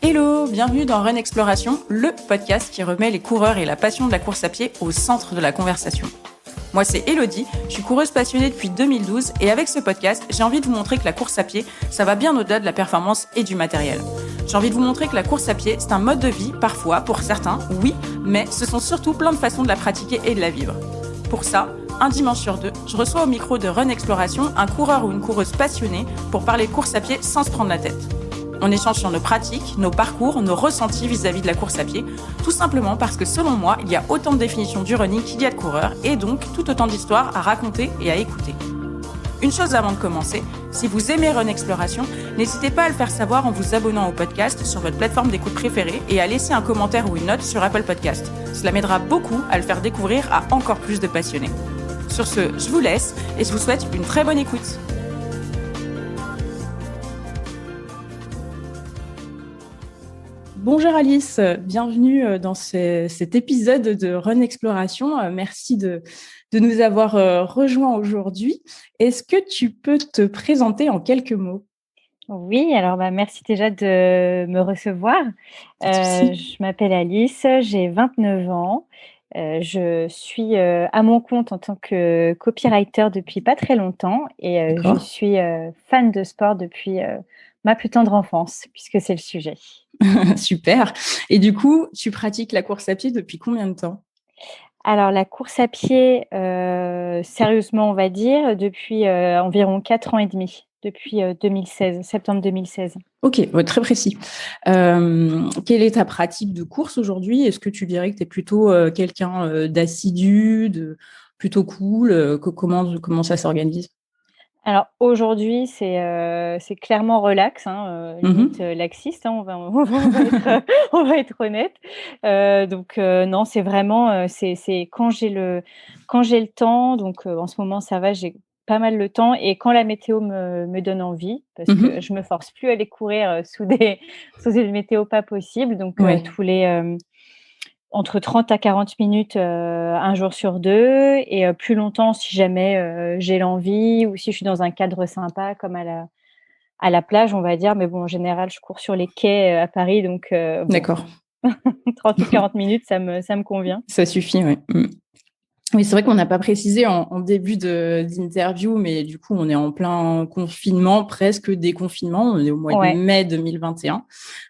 Hello, bienvenue dans Run Exploration, le podcast qui remet les coureurs et la passion de la course à pied au centre de la conversation. Moi, c'est Elodie, je suis coureuse passionnée depuis 2012 et avec ce podcast, j'ai envie de vous montrer que la course à pied, ça va bien au-delà de la performance et du matériel. J'ai envie de vous montrer que la course à pied, c'est un mode de vie, parfois, pour certains, oui, mais ce sont surtout plein de façons de la pratiquer et de la vivre. Pour ça, un dimanche sur deux, je reçois au micro de Run Exploration un coureur ou une coureuse passionnée pour parler course à pied sans se prendre la tête. On échange sur nos pratiques, nos parcours, nos ressentis vis-à-vis de la course à pied, tout simplement parce que selon moi, il y a autant de définitions du running qu'il y a de coureurs et donc tout autant d'histoires à raconter et à écouter. Une chose avant de commencer, si vous aimez Run Exploration, n'hésitez pas à le faire savoir en vous abonnant au podcast sur votre plateforme d'écoute préférée et à laisser un commentaire ou une note sur Apple Podcast. Cela m'aidera beaucoup à le faire découvrir à encore plus de passionnés. Sur ce, je vous laisse et je vous souhaite une très bonne écoute. Bonjour Alice, bienvenue dans cet épisode de Run Exploration. Merci de nous avoir rejoints aujourd'hui. Est-ce que tu peux te présenter en quelques mots ? Oui, alors merci déjà de me recevoir. Je m'appelle Alice, j'ai 29 ans. Je suis à mon compte en tant que copywriter depuis pas très longtemps et je suis fan de sport depuis ma plus tendre enfance, puisque c'est le sujet. Super. Et du coup, tu pratiques la course à pied depuis combien de temps ? Alors la course à pied, sérieusement on va dire, depuis environ 4 ans et demi, depuis 2016, septembre 2016. Ok, ouais, très précis. Quelle est ta pratique de course aujourd'hui ? Est-ce que tu dirais que tu es plutôt quelqu'un d'assidu, plutôt cool ? Comment ça s'organise ? Alors aujourd'hui, c'est clairement relax, limite laxiste, on va être honnête. Donc non, c'est vraiment, c'est quand j'ai le temps, donc en ce moment ça va, j'ai pas mal le temps et quand la météo me donne envie, parce que je me force plus à aller courir sous une météo pas possible, donc tous les entre 30 à 40 minutes un jour sur deux et plus longtemps si jamais j'ai l'envie ou si je suis dans un cadre sympa comme à la plage, on va dire. Mais bon, en général, je cours sur les quais à Paris, donc bon, D'accord. 30 ou 40 minutes, ça me convient. Ça suffit, oui. Oui, c'est vrai qu'on n'a pas précisé en début d'interview, mais du coup, on est en plein confinement, presque déconfinement. On est au mois de mai 2021.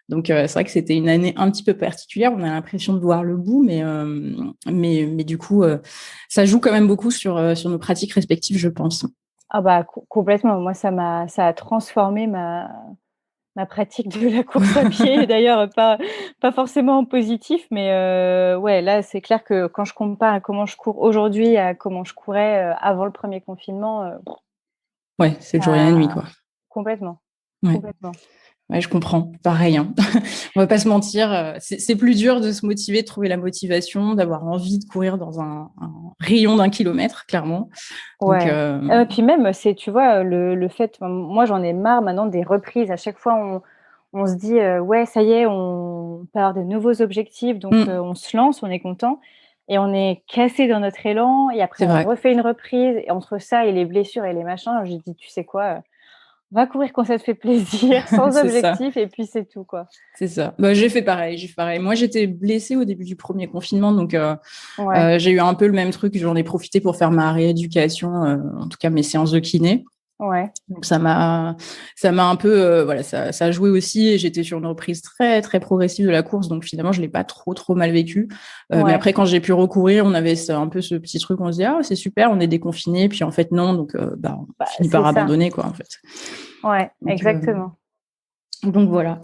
Donc, c'est vrai que c'était une année un petit peu particulière. On a l'impression de voir le bout, mais du coup, ça joue quand même beaucoup sur nos pratiques respectives, je pense. Ah complètement. Moi, ça a transformé ma pratique de la course à pied, d'ailleurs pas forcément en positif, mais là c'est clair que quand je compare à comment je cours aujourd'hui à comment je courais avant le premier confinement, c'est le jour et la nuit, quoi. Complètement. Ouais, je comprends. Pareil, hein. On va pas se mentir, c'est plus dur de se motiver, de trouver la motivation, d'avoir envie de courir dans un rayon d'1 kilomètre, clairement. Ouais. Donc, puis même, tu vois, le fait, moi j'en ai marre maintenant des reprises. À chaque fois, on se dit, ouais, ça y est, on peut avoir de nouveaux objectifs, donc on se lance, on est content. Et on est cassé dans notre élan. Et après, on refait une reprise. Et entre ça et les blessures et les machins, j'ai dit, tu sais quoi, va courir quand ça te fait plaisir, sans objectif, et puis c'est tout, quoi. C'est ça. J'ai fait pareil. Moi, j'étais blessée au début du premier confinement, donc j'ai eu un peu le même truc. J'en ai profité pour faire ma rééducation, en tout cas mes séances de kiné. Ouais. Donc ça m'a un peu, ça a joué aussi. Et j'étais sur une reprise très très progressive de la course, donc finalement je l'ai pas trop mal vécu. Mais après quand j'ai pu recourir, on avait un peu ce petit truc, on se dit ah c'est super, on est déconfiné, puis en fait non, donc on finit par abandonner quoi en fait. Ouais, donc, exactement. Donc voilà.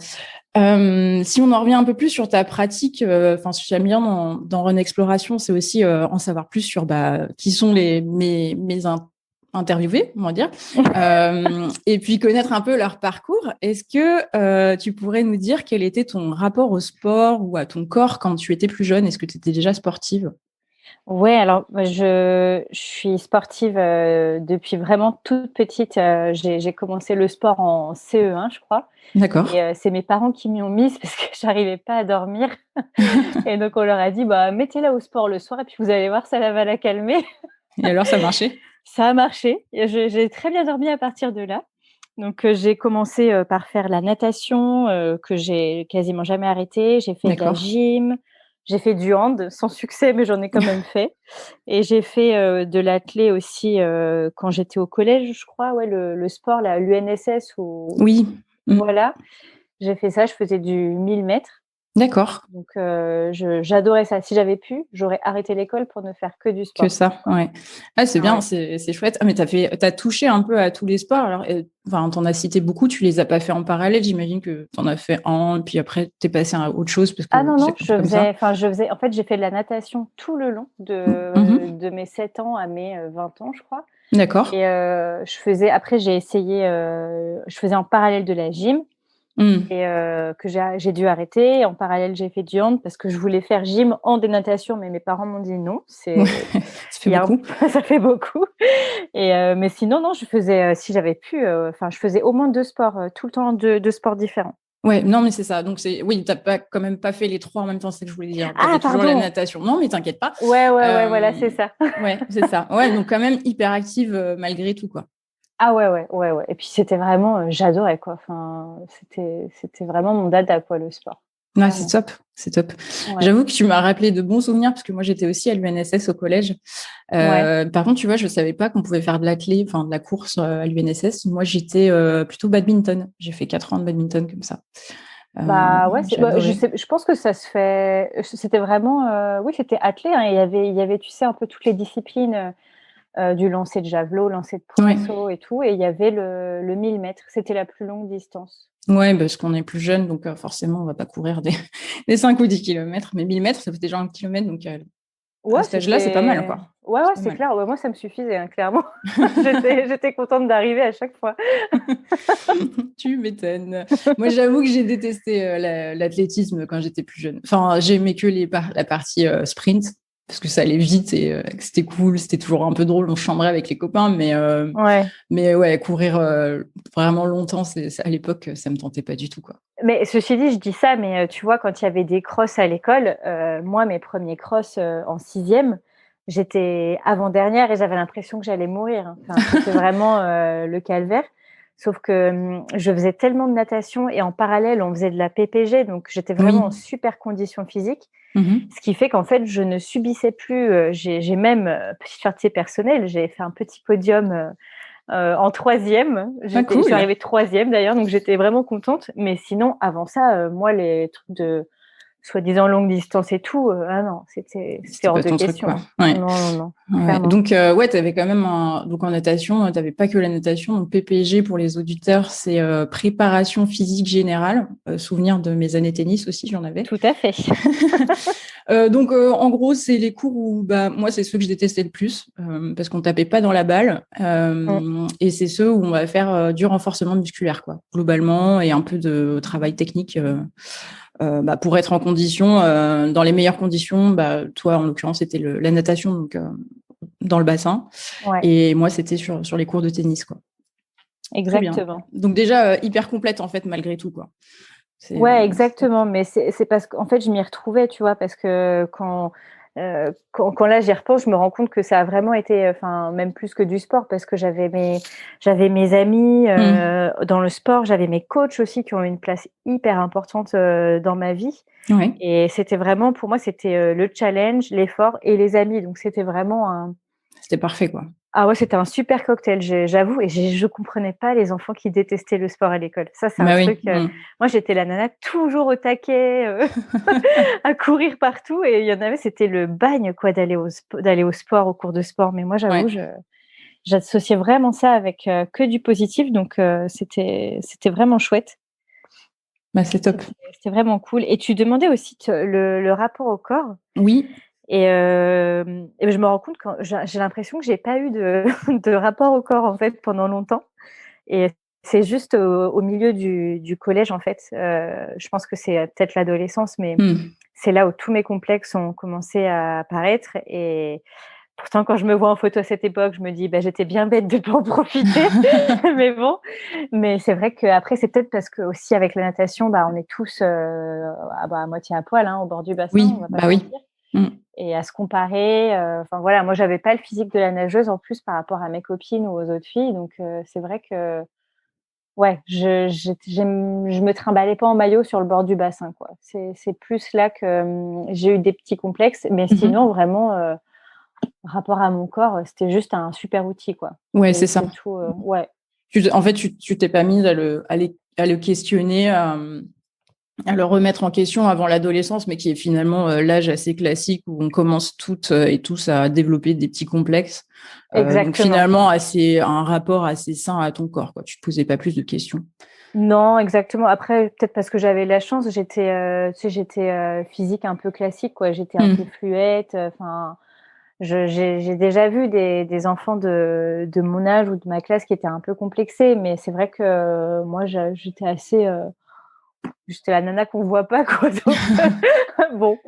Si on en revient un peu plus sur ta pratique, ce que j'aime bien dans Run Exploration, c'est aussi en savoir plus sur qui sont mes interviewés, on va dire, et puis connaître un peu leur parcours. Est-ce que tu pourrais nous dire quel était ton rapport au sport ou à ton corps quand tu étais plus jeune ? Est-ce que tu étais déjà sportive ? Ouais, alors je suis sportive depuis vraiment toute petite. J'ai commencé le sport en CE1, je crois. D'accord. Et c'est mes parents qui m'y ont mise parce que j'arrivais pas à dormir. Et donc on leur a dit mettez-la au sport le soir et puis vous allez voir, ça va la calmer. Et alors ça marchait ? Ça a marché. J'ai très bien dormi à partir de là. Donc, j'ai commencé, par faire la natation, que j'ai quasiment jamais arrêté. J'ai fait de la D'accord. gym, j'ai fait du hand, sans succès, mais j'en ai quand même fait et j'ai fait, de l'athlé aussi, quand j'étais au collège, je crois, ouais, le sport là, l'UNSS ou Oui. Mmh. voilà, j'ai fait ça, je faisais du 1000 mètres. D'accord. Donc, j'adorais ça. Si j'avais pu, j'aurais arrêté l'école pour ne faire que du Que sport. ça, ouais. Ah, c'est bien, Ouais. c'est chouette. Ah, mais t'as touché un peu à tous les sports. Alors, enfin, t'en as cité beaucoup. Tu les as pas fait en parallèle. J'imagine que t'en as fait un, puis après t'es passé à autre chose parce Ah que non, c'est non, comme ça. je faisais en fait, j'ai fait de la natation tout le long Mhm. de mes 7 ans à mes, 20 ans, je crois D'accord. et je faisais après j'ai essayé, je faisais en parallèle de la gym Mm. et que j'ai dû arrêter. En parallèle, j'ai fait du hand parce que je voulais faire gym, hand et natation, mais mes parents m'ont dit: «Non, Ouais, c'est ça fait il y a un beaucoup. ça fait beaucoup» et mais sinon, non, je faisais, si j'avais pu, enfin, je faisais au moins 2 sports, tout le temps 2 sports différents. Ouais, non, mais c'est ça. Donc oui, t'as pas quand même pas fait les trois en même temps, c'est ce que je voulais dire. T'avais Ah toujours la pardon! natation. Non, mais t'inquiète pas. Ouais, ouais, ouais, voilà, c'est Euh, ça. ouais, c'est ça. Ouais, donc quand même hyper active malgré tout, quoi. Ah ouais, ouais, ouais, ouais et puis c'était vraiment, j'adorais quoi, enfin, c'était vraiment mon dada quoi, le sport, Ouais, c'est clairement. top, c'est top. Ouais, J'avoue que tu m'as rappelé de bons souvenirs parce que moi j'étais aussi à l'UNSS au collège. ouais. Par contre, tu vois, je savais pas qu'on pouvait faire de l'athlé, enfin de la course à l'UNSS. Moi, j'étais plutôt badminton. J'ai fait 4 ans de badminton comme ça. Bah, ouais, J'ai je adoré. sais, je pense que ça se fait, c'était vraiment, oui, c'était attelé, hein, il y avait, tu sais, un peu toutes les disciplines, du lancer de javelot, lancer de Ouais, poinceau et tout et il y avait le 1000 mètres, c'était la plus longue distance. ouais, parce qu'on est plus jeune, donc forcément, on va pas courir des 5 ou 10 kilomètres. Mais 1000 mètres, ça fait déjà un kilomètre, donc à Ouais, cet âge-là, c'est pas mal, quoi. ouais, C'est ouais, pas c'est mal. clair. Ouais, moi, ça me suffisait, hein, clairement. J'étais contente d'arriver à chaque fois. Tu m'étonnes. Moi, j'avoue que j'ai détesté l'athlétisme quand j'étais plus jeune. Enfin, j'aimais que la partie sprint parce que ça allait vite et que c'était cool. C'était toujours un peu drôle. On chambrait avec les copains, Ouais. mais ouais, courir vraiment longtemps, à l'époque, ça me tentait pas du tout, quoi. Mais ceci dit, je dis ça, mais tu vois, quand il y avait des crosses à l'école, moi, mes premiers crosses, en 6e, j'étais avant-dernière et j'avais l'impression que j'allais mourir, hein. Enfin, c'était vraiment, le calvaire. Sauf que, je faisais tellement de natation et en parallèle, on faisait de la PPG, donc j'étais vraiment en Oui. super condition physique. Mhm. Ce qui fait qu'en fait, je ne subissais plus, j'ai même, petite fierté personnelle, j'ai fait un petit podium, en 3e. Ah, Je suis cool. arrivée 3e d'ailleurs, donc j'étais vraiment contente. Mais sinon, avant ça, moi, les trucs de soi-disant longue distance et tout, ah non, c'était C'était hors pas de ton truc, question, quoi. hein. Ouais. Non, non, non, Ouais. clairement. Donc, ouais, tu avais quand même donc en natation, tu n'avais pas que la natation. Donc, PPG pour les auditeurs, c'est préparation physique générale. Souvenir de mes années tennis aussi, j'en avais. Tout à fait. Donc, en gros, c'est les cours où, bah, moi, c'est ceux que je détestais le plus parce qu'on tapait pas dans la balle. Mmh. Et c'est ceux où on va faire du renforcement musculaire, quoi, globalement, et un peu de travail technique bah, pour être en condition, dans les meilleures conditions. Bah, toi, en l'occurrence, c'était la natation, donc dans le bassin. Ouais, Et moi, c'était sur les cours de tennis, quoi. Très bien. exactement. Donc déjà, hyper complète, en fait, malgré tout, quoi. Ouais, C'est top. exactement, mais c'est parce qu'en fait, je m'y retrouvais, tu vois? Parce que quand là, j'y repense, je me rends compte que ça a vraiment été, enfin, même plus que du sport parce que j'avais mes amis, Mmh. dans le sport, j'avais mes coachs aussi qui ont eu une place hyper importante, dans ma vie Ouais, et c'était vraiment pour moi, c'était, le challenge, l'effort et les amis donc c'était vraiment un c'était parfait, quoi. ah ouais, c'était un super cocktail, j'avoue et je comprenais pas les enfants qui détestaient le sport à l'école. Ça, c'est un Bah oui. truc, Mmh. moi, j'étais la nana toujours au taquet, à courir partout et il y en avait, c'était le bagne quoi d'aller au sport, aux cours de sport. Mais moi, Ouais. j'avoue, j'associais vraiment ça avec, que du positif donc c'était vraiment chouette. Bah, c'est top. C'était vraiment cool et tu demandais aussi le rapport au corps Oui. et je me rends compte quand j'ai l'impression que j'ai pas eu de de rapport au corps, en fait, pendant longtemps. Et c'est juste au milieu du collège, en fait, je pense que c'est, peut-être l'adolescence, mais Mmh. c'est là où tous mes complexes ont commencé à apparaître et pourtant quand je me vois en photo à cette époque, je me dis: «Bah, j'étais bien bête de pas en profiter». Mais bon, mais c'est vrai qu'après c'est peut-être parce qu'aussi avec la natation, bah, on est tous, à moitié à poil, hein, au bord du bassin, Oui, on va pas bah se oui. mentir Mmh. et à se comparer, enfin voilà, moi j'avais pas le physique de la nageuse en plus par rapport à mes copines ou aux autres filles donc c'est vrai que Ouais, je me trimballais pas en maillot sur le bord du bassin, quoi. C'est plus là que, j'ai eu des petits complexes, mais Mmh. sinon vraiment, rapport à mon corps, c'était juste un super outil, quoi. Ouais, c'est ça. C'est tout, ouais. En fait, tu t'es pas mise à le questionner, à le remettre en question avant l'adolescence, mais qui est finalement l'âge assez classique où on commence toutes et tous à développer des petits complexes. Donc Exactement. finalement, un rapport assez sain à ton corps, quoi. Tu te posais pas plus de questions. Non, exactement. Après, peut-être parce que j'avais la chance, tu sais, j'étais, physique un peu classique, quoi. J'étais un peu Mmh. fluette, enfin, j'ai déjà vu des enfants de mon âge ou de ma classe qui étaient un peu complexés, mais c'est vrai que, moi, j'étais assez, j'étais la nana qu'on voit pas, quoi, donc bon,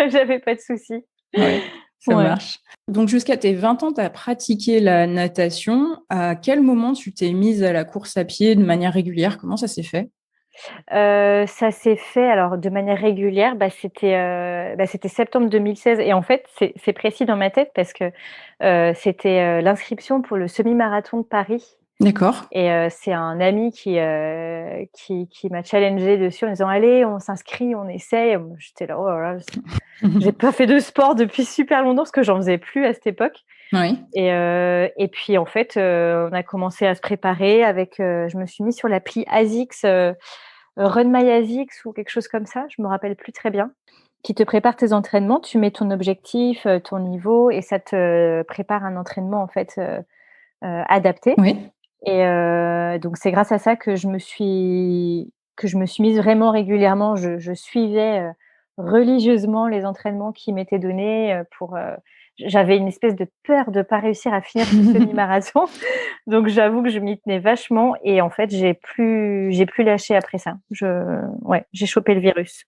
j'avais pas de soucis. Ouais, ça Ouais. marche. Donc jusqu'à tes 20 ans, tu as pratiqué la natation. À quel moment tu t'es mise à la course à pied de manière régulière? Comment ça s'est fait? Ça s'est fait alors de manière régulière, c'était septembre 2016 et en fait, c'est précis dans ma tête parce que, c'était, l'inscription pour le semi-marathon de Paris D'accord. et c'est un ami qui m'a challengée dessus en disant: «Allez, on s'inscrit, on essaye». Moi, j'étais là: «Oh là là, j'ai pas fait de sport depuis super longtemps», parce que j'en faisais plus à cette époque Oui. et puis en fait, on a commencé à se préparer avec, je me suis mise sur l'appli ASICS, Run My ASICS ou quelque chose comme ça, je me rappelle plus très bien, qui te prépare tes entraînements. Tu mets ton objectif, ton niveau et ça te prépare un entraînement en fait, adapté Oui. et donc c'est grâce à ça que je me suis mise vraiment régulièrement. Je suivais, religieusement les entraînements qui m'étaient donnés, j'avais une espèce de peur de pas réussir à finir ce semi-marathon. Donc j'avoue que je m'y tenais vachement et en fait, j'ai plus lâché après ça. Ouais, j'ai chopé le virus.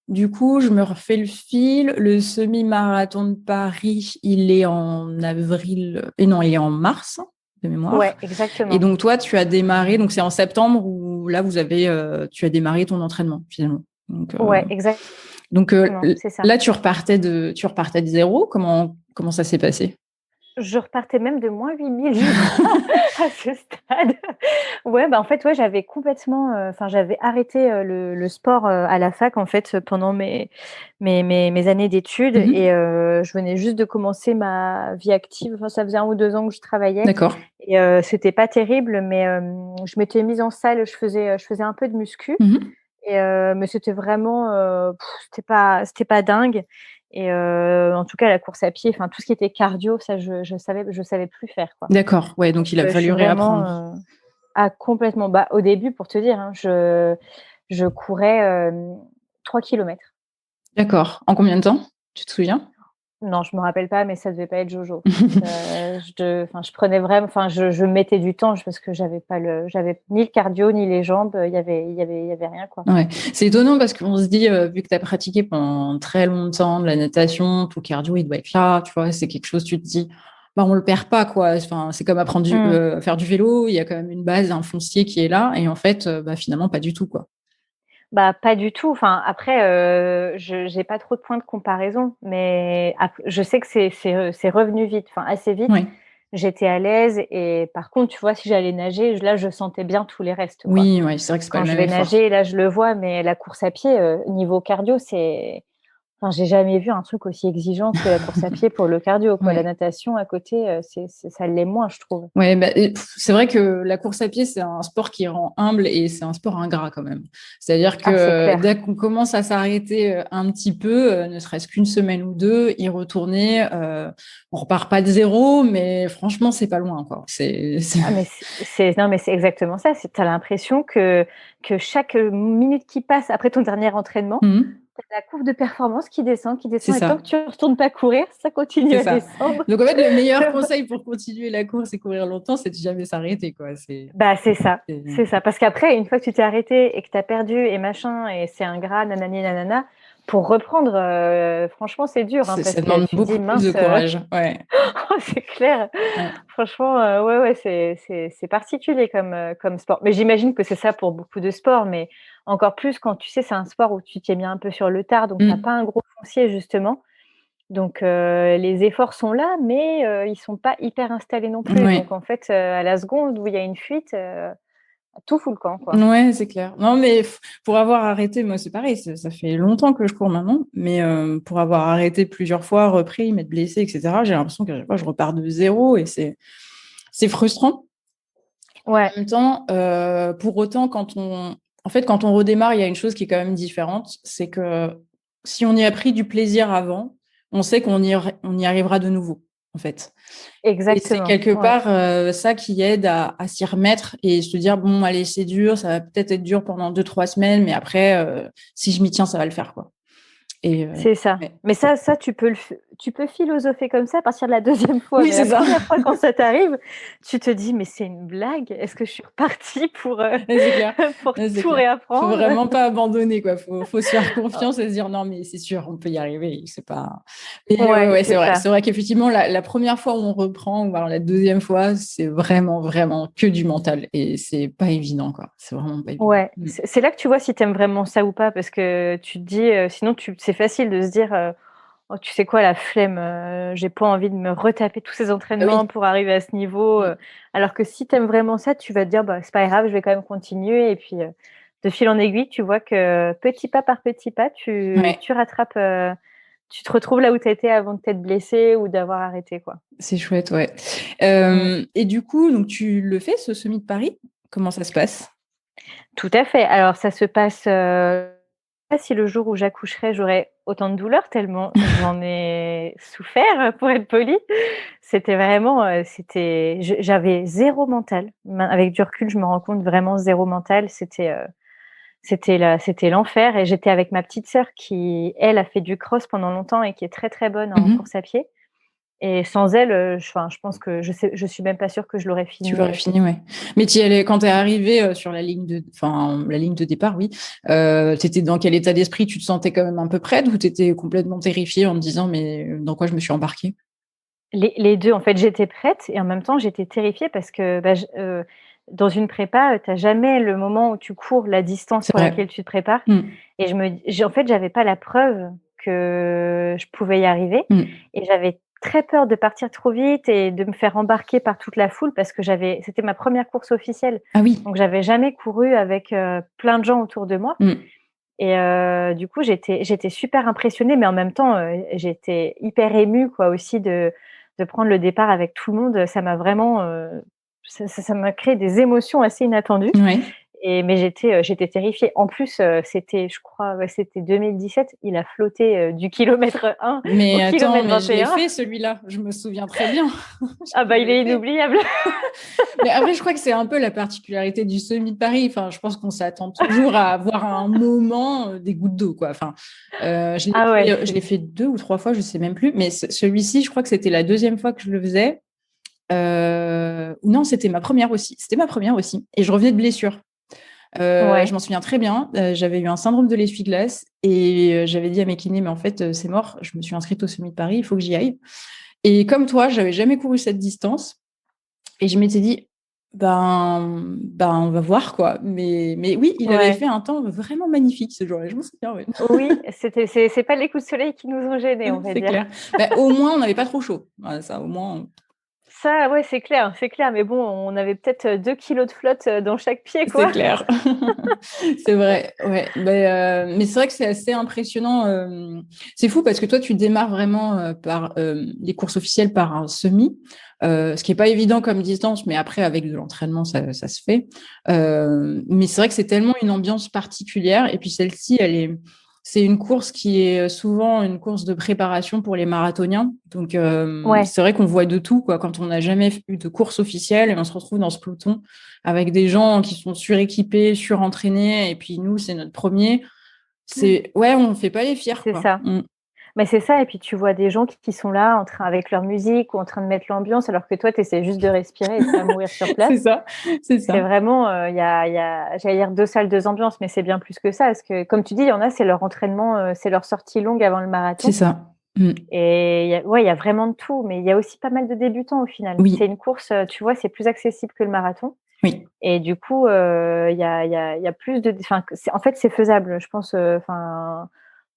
Du coup, je me refais le fil. Le semi-marathon de Paris, il est en avril, et non, il est en mars, de mémoire. Ouais, Et exactement. donc, toi, tu as démarré, donc c'est en septembre où là, tu as démarré ton entraînement, finalement. Ouais, exactement, Donc c'est ça. là, tu repartais de zéro. Comment ça s'est passé? Je repartais même de -8000, je crois, à ce stade. Ouais, bah, en fait, ouais, j'avais complètement, enfin, j'avais arrêté, le sport, à la fac, en fait, pendant mes années d'études et Mhm. je venais juste de commencer ma vie active. Enfin, ça faisait 1 ou 2 ans que je travaillais D'accord. et c'était pas terrible, mais je m'étais mise en salle, je faisais un peu de muscu Mhm. et mais c'était vraiment, c'était pas dingue et en tout cas la course à pied, enfin tout ce qui était cardio, ça je savais plus faire, quoi. D'accord. Ouais, Donc donc il a je fallu suis vraiment, réapprendre. ah complètement. Bah, au début pour te dire, hein, je courais, 3 kilomètres. D'accord. En combien de temps? Tu te souviens? Non, je me rappelle pas, mais ça devait pas être jojo. Je prenais vraiment, enfin je mettais du temps parce que j'avais ni le cardio ni les jambes, il y avait rien, quoi. Ouais. C'est étonnant parce qu'on se dit, vu que tu as pratiqué pendant très longtemps de la natation, ton cardio, il doit être là, tu vois, c'est quelque chose, tu te dis, bah, on le perd pas, quoi. Enfin, c'est comme apprendre Mmh. faire du vélo, il y a quand même une base, un foncier qui est là, et en fait, bah, finalement, pas du tout, quoi. Bah, pas du tout. Enfin, après, je j'ai pas trop de points de comparaison, mais je sais que c'est revenu vite, enfin assez vite. Oui, J'étais à l'aise et par contre, tu vois, si j'allais nager, là, je sentais bien tous les restes, quoi. oui, ouais, c'est vrai que c'est pas Quand le je même vais effort. nager, là, je le vois, mais la course à pied, niveau cardio, enfin, j'ai jamais vu un truc aussi exigeant que la course à pied pour le cardio, quoi. La Ouais. natation à côté, ça l'est moins, je trouve. Ouais, bah, c'est vrai que la course à pied, c'est un sport qui rend humble et c'est un sport ingrat quand même. C'est-à-dire Ah, c'est que clair. dès qu'on commence à s'arrêter un petit peu, ne serait-ce qu'une semaine ou deux, y retourner, on repart pas de zéro, mais franchement, c'est pas loin, quoi. Ah mais non mais c'est exactement ça, tu as l'impression que chaque, minute qui passe après ton dernier entraînement, Mhm. tu as la courbe de performance qui C'est descend et tant ça, que tu retournes pas courir, ça continue c'est à ça. descendre. Donc en fait, le meilleur conseil pour continuer la course et courir longtemps, c'est de jamais s'arrêter, quoi. Bah, C'est- c'est ça. Parce qu'après, une fois que tu t'es arrêté et que tu as perdu et machin et c'est ingrat, nanani nanana, pour reprendre, franchement, c'est dur, hein, Ça parce que demande tu te dis: beaucoup plus de «Mince», courage. Ouais, c'est clair. ouais. Franchement, ouais, ouais, c'est particulier comme, comme sport. Mais j'imagine que c'est ça pour beaucoup de sports, mais encore plus quand tu sais, c'est un sport où tu t'y es mis un peu sur le tard, donc tu as pas Mm. un gros foncier justement. Donc les efforts sont là, mais ils sont pas hyper installés non plus. Ouais. Donc en fait, à la seconde où il y a une fuite, tout fout le camp, quoi. Ouais, c'est clair. Non, mais pour avoir arrêté, moi, c'est pareil, ça fait longtemps que je cours maintenant, mais pour avoir arrêté plusieurs fois, repris, m'être blessée, etc., j'ai l'impression qu'à chaque fois, je repars de zéro et c'est frustrant. Ouais, En même temps, pour autant, quand on redémarre, il y a une chose qui est quand même différente, c'est que si on y a pris du plaisir avant, on sait on y arrivera de nouveau, en fait. Et c'est exactement. quelque Ouais. part ça qui aide à s'y remettre et se dire, bon, allez, c'est dur, ça va peut-être être dur pendant 2-3 semaines, mais après, si je m'y tiens, ça va le faire, quoi. Et C'est ça. ouais. Mais ça, tu peux philosopher comme ça à partir de la deuxième fois. Oui, Mais c'est la ça. première fois, quand ça t'arrive, tu te dis: «Mais c'est une blague? Est-ce que je suis repartie pour, Ouais, c'est clair. pour Ouais, c'est tout clair. Faut réapprendre?» vraiment pas abandonner, quoi. Faut se faire confiance et se dire, non, mais c'est sûr, on peut y arriver. C'est pas. Et Ouais, ouais, c'est c'est vrai. ça. C'est vrai qu'effectivement, la première fois où on reprend, ou alors la deuxième fois, c'est vraiment, vraiment que du mental. Et c'est pas évident, quoi. C'est vraiment pas évident. Ouais, c'est là que tu vois si tu aimes vraiment ça ou pas parce que tu te dis, sinon c'est facile de se dire, «Oh, tu sais quoi? La flemme, j'ai pas envie de me retaper tous ces Ah oui. entraînements pour arriver à ce niveau», alors que si tu aimes vraiment ça, tu vas te dire: «Bah, c'est pas grave, je vais quand même continuer» et puis, de fil en aiguille, tu vois que petit pas par petit pas, Ouais, tu rattrapes, tu te retrouves là où tu étais avant de t'être blessé ou d'avoir arrêté, quoi. c'est chouette, ouais. Mmh. Et du coup, donc tu le fais, ce semi de Paris? Comment ça se passe? Tout à fait. Alors ça se passe, pas si le jour où j'accoucherai, j'aurai autant de douleurs tellement j'en ai souffert, pour être polie. C'était vraiment, j'avais zéro mental. Avec du recul, je me rends compte vraiment zéro mental. C'était l'enfer et j'étais avec ma petite sœur qui, elle, a fait du cross pendant longtemps et qui est très, très bonne en Mmh. course à pied et sans elle, je pense que je suis même pas sûre que je l'aurais Tu fini, l'aurais fini, ouais. Mais quand tu es arrivé sur la ligne de départ, oui, tu étais dans quel état d'esprit? Tu te sentais quand même un peu prête ou tu étais complètement terrifiée en te disant, mais dans quoi je me suis embarquée? Les 2 en fait, j'étais prête et en même temps j'étais terrifiée parce que, bah, dans une prépa, tu as jamais le moment où tu cours la distance C'est pour vrai. laquelle tu te prépares Mm. et en fait, j'avais pas la preuve que je pouvais y arriver Mm. et j'avais très peur de partir trop vite et de me faire embarquer par toute la foule parce que c'était ma première course officielle. Ah oui. Donc j'avais jamais couru avec, plein de gens autour de moi Mm. et du coup, j'étais super impressionnée, mais en même temps, j'étais hyper émue quoi aussi de prendre le départ avec tout le monde. Ça m'a vraiment, ça m'a créé des émotions assez inattendues Ouais. mais j'étais terrifiée. En plus, c'était je crois, ouais, c'était 2017, il a flotté, du kilomètre 1 au Mais attends, kilomètre mais je l'ai 21. fait celui-là, je me souviens très bien. Ah Je bah, il l'ai est fait. inoubliable. Mais après, je crois que c'est un peu la particularité du semi de Paris. Enfin, je pense qu'on s'attend toujours à avoir à un moment des gouttes d'eau, quoi. Enfin, Ah ouais, je l'ai fait 2 ou 3 fois, je sais même plus. Mais celui-ci, je crois que c'était la deuxième fois que je le faisais. Non, c'était ma première aussi. C'était ma première aussi. Et je revenais de blessure. Je ouais. m'en souviens très bien. J'avais eu un syndrome de l'essuie-glace et j'avais dit à mes kinés, mais en fait, c'est mort. Je me suis inscrite au semi de Paris, il faut que j'y aille. Et comme toi, j'avais jamais couru cette distance. Et je m'étais dit, on va voir quoi. Mais oui, il avait Ouais. fait un temps vraiment magnifique ce jour-là. Je m'en souviens, ouais. Oui, c'est pas les coups de soleil qui nous ont gênés, on va C'est dire. clair. Bah, au moins, on n'avait pas trop chaud. Voilà, ça, au moins, Ça, ouais, c'est clair, mais bon, on avait peut-être, 2 kilogrammes de flotte, dans chaque pied, c'est quoi. clair. C'est vrai, ouais. Mais c'est vrai que c'est assez impressionnant. C'est fou parce que toi, tu démarres vraiment par les courses officielles par un semi, ce qui est pas évident comme distance, mais après, avec de l'entraînement, ça se fait. Mais c'est vrai que c'est tellement une ambiance particulière. Et puis celle-ci, c'est une course qui est souvent une course de préparation pour les marathoniens. Donc, Ouais. c'est vrai qu'on voit de tout, quoi, quand on n'a jamais eu de course officielle et on se retrouve dans ce peloton avec des gens qui sont suréquipés, surentraînés, et puis nous, c'est notre premier. Ouais, on fait pas les fiers, C'est quoi. ça. Mm. Mais c'est ça et puis tu vois des gens qui sont là en train avec leur musique ou en train de mettre l'ambiance alors que toi, tu essaies juste de respirer et de pas mourir sur C'est place. ça, c'est C'est ça. vraiment, il y a j'allais dire 2 salles, 2 ambiances, mais c'est bien plus que ça. Parce que comme tu dis, il y en a, c'est leur entraînement, c'est leur sortie longue avant le C'est marathon ça. Mm. et il y a vraiment de tout, mais il y a aussi pas mal de débutants au final. C'est Oui, une course, tu vois, c'est plus accessible que le marathon oui. et du coup, il y a plus de enfin, en fait, c'est faisable. Je pense, enfin,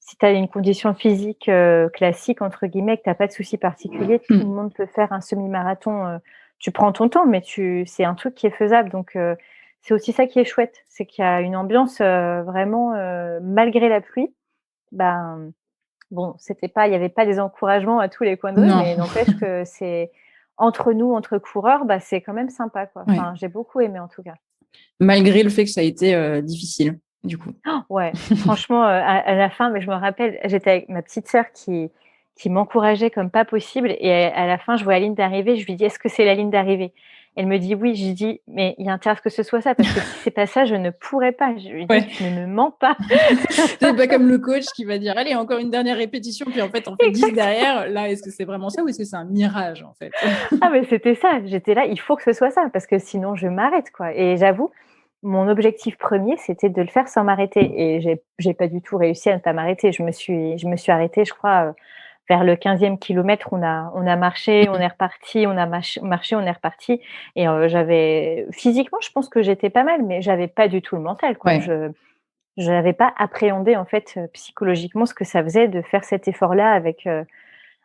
si tu as une condition physique, «classique» entre guillemets, que tu as pas de soucis particuliers, tout le Mm. monde peut faire un semi-marathon, tu prends ton temps, mais c'est un truc qui est faisable donc c'est aussi ça qui est chouette, c'est qu'il y a une ambiance, vraiment, malgré la pluie. Ben, bon, il y avait pas des encouragements à tous les coins de rue, Non. mais n'empêche que c'est entre nous, entre coureurs, bah, c'est quand même sympa, quoi. Ouais. Enfin, j'ai beaucoup aimé en tout cas. Malgré le fait que ça a été difficile, du coup. Ouais, franchement, à la fin, mais je me rappelle, j'étais avec ma petite sœur qui m'encourageait comme pas possible et à la fin, je vois la ligne d'arrivée, je lui dis: «Est-ce que c'est la ligne d'arrivée?» Elle me dit: «Oui». Je lui dis: «Mais il y a intérêt à ce que ce soit ça, parce que si c'est pas ça, je ne pourrais pas». Je lui dis: Ouais. «Tu ne me mens pas». C'est pas comme le coach qui va dire: «Allez, encore une dernière répétition», puis en fait, on fait 10 derrière. Là, est-ce que c'est vraiment ça ou est-ce que c'est un mirage, en fait? Ah mais c'était ça, j'étais là: «Il faut que ce soit ça, parce que sinon je m'arrête, quoi». Et j'avoue, mon objectif premier, c'était de le faire sans m'arrêter et j'ai pas du tout réussi à ne pas m'arrêter. Je me suis arrêtée, je crois, vers le 15e kilomètre. On a marché, on est reparti, on a marché, on est reparti et j'avais physiquement, je pense que j'étais pas mal, mais j'avais pas du tout le mental, quoi. Ouais. Je n'avais pas appréhendé, en fait, psychologiquement ce que ça faisait de faire cet effort-là avec,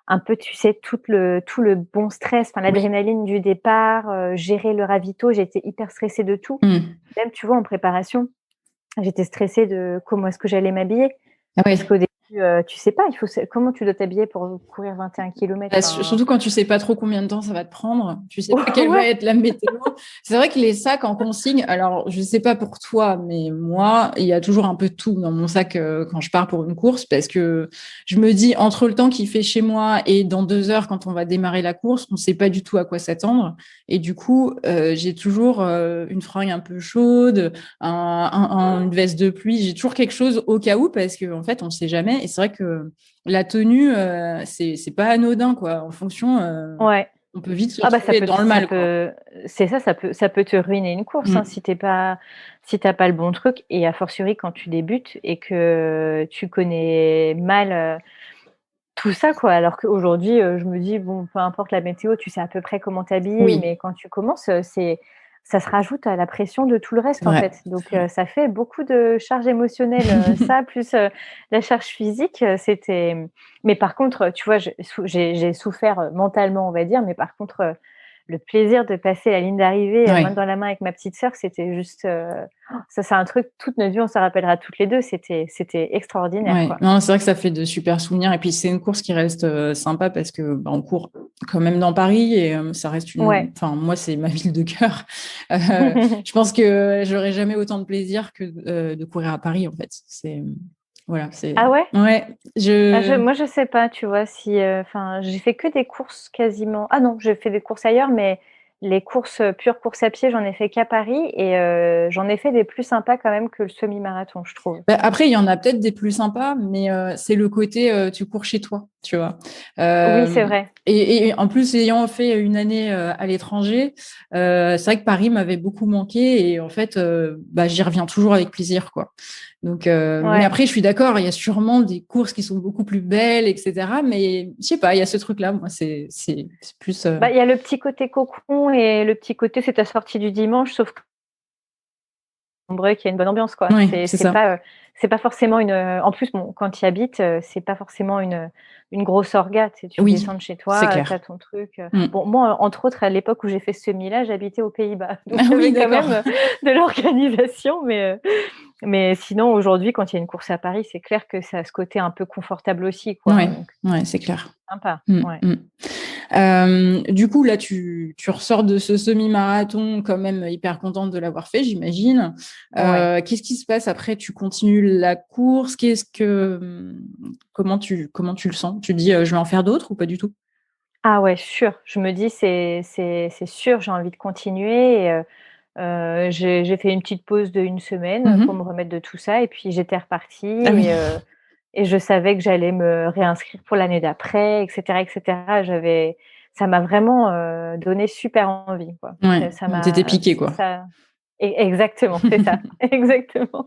un peu, tu sais, tout le bon stress, enfin Oui. l'adrénaline du départ, gérer le ravito. J'étais hyper stressée de tout. Mmh. Même, tu vois, en préparation, j'étais stressée de comment est-ce que j'allais m'habiller. Ah ouais. Parce qu'au début, tu sais pas, comment tu dois t'habiller pour courir 21 kilomètres, Bah, enfin surtout quand tu sais pas trop combien de temps ça va te prendre, tu sais pas quelle va ouais, être la météo. C'est vrai que les sacs en consigne, alors je sais pas pour toi, mais moi, il y a toujours un peu de tout dans mon sac quand je pars pour une course, parce que je me dis entre le temps qu'il fait chez moi et dans 2 heures quand on va démarrer la course, on sait pas du tout à quoi s'attendre. Et du coup, j'ai toujours une fringue un peu chaude, une veste de pluie, j'ai toujours quelque chose au cas où, parce que en fait, on sait jamais. Et c'est vrai que la tenue, c'est pas anodin, quoi. En fonction, ouais. on peut vite se Ah bah, ça retrouver peut dans le ça mal, quoi. peut c'est ça, ça peut te ruiner une course, hein, Mm. si tu pas le bon truc et a fortiori quand tu débutes et que tu connais mal, tout ça, quoi. Alors qu'aujourd'hui, je me dis: «Bon, peu importe la météo, tu sais à peu près comment t'habiller», Oui, mais quand tu commences, ça se rajoute à la pression de tout le c'est reste, en vrai. fait. Donc ça fait beaucoup de charge émotionnelle, ça plus, la charge physique, mais par contre, tu vois, j'ai souffert, mentalement, on va dire, mais par contre, le plaisir de passer la ligne d'arrivée, main Ouais. dans la main avec ma petite sœur, c'était juste, ça c'est un truc toute notre vie, on s'en rappellera toutes les 2. C'était extraordinaire, Ouais, quoi. non, c'est vrai que ça fait de super souvenirs. Et puis, c'est une course qui reste sympa parce que bah, on court quand même dans Paris et ça reste Ouais. Enfin, moi, c'est ma ville de cœur. Je pense que j'aurais jamais autant de plaisir que de courir à Paris, en fait. Voilà, Ah ouais? Ouais, Ah moi je sais pas, tu vois? Si, enfin, j'ai fait que des courses quasiment, ah non, j'ai fait des courses ailleurs, mais les courses, pure course à pied, j'en ai fait qu'à Paris et j'en ai fait des plus sympas quand même que le semi-marathon, je trouve. Bah, après, il y en a peut-être des plus sympas, mais c'est le côté tu cours chez toi, tu vois. Oui, Euh, c'est vrai. et en plus, ayant fait une année à l'étranger, c'est vrai que Paris m'avait beaucoup manqué et en fait, bah, j'y reviens toujours avec plaisir, quoi. Donc, mais Ouais. après, je suis d'accord, il y a sûrement des courses qui sont beaucoup plus belles, etc. Mais je sais pas, il y a ce truc-là. Moi, c'est plus. Bah, il y a le petit côté cocon et le petit côté c'est ta sortie du dimanche, sauf nombreux, qu'il y a une bonne ambiance, quoi. Oui, C'est c'est c'est ça. pas, c'est pas forcément une, en plus, bon, quand tu y habites, c'est pas forcément une grosse orga, tu sais, tu Oui, descends de chez c'est toi, tu clair. as ton truc, Mm. Bon, moi, entre autres, à l'époque où j'ai fait ce semi-là, j'habitais aux Pays-Bas, donc Ah il y oui, avait quand d'accord. même, de l'organisation, mais sinon, aujourd'hui, quand il y a une course à Paris, c'est clair que ça a ce côté un peu confortable aussi, quoi, Ouais, hein, donc ouais, c'est clair. sympa, Mm, ouais. mm. Du coup, là, tu ressors de ce semi-marathon quand même hyper contente de l'avoir fait, j'imagine. Ouais. Qu'est-ce qui se passe après? Tu continues la course? Comment tu le sens? Tu te dis, je vais en faire d'autres ou pas du tout? Ah ouais, sûr. Je me dis: «C'est sûr, j'ai envie de continuer», et j'ai fait une petite pause de 1 semaine pour me Mhm. remettre de tout ça et puis j'étais repartie Ah oui. et je savais que j'allais me réinscrire pour l'année d'après et cetera et cetera. Ça m'a vraiment, donné super envie, quoi. Ouais, Ça t'étais m'a piquée, quoi. ça exactement, c'est ça, exactement.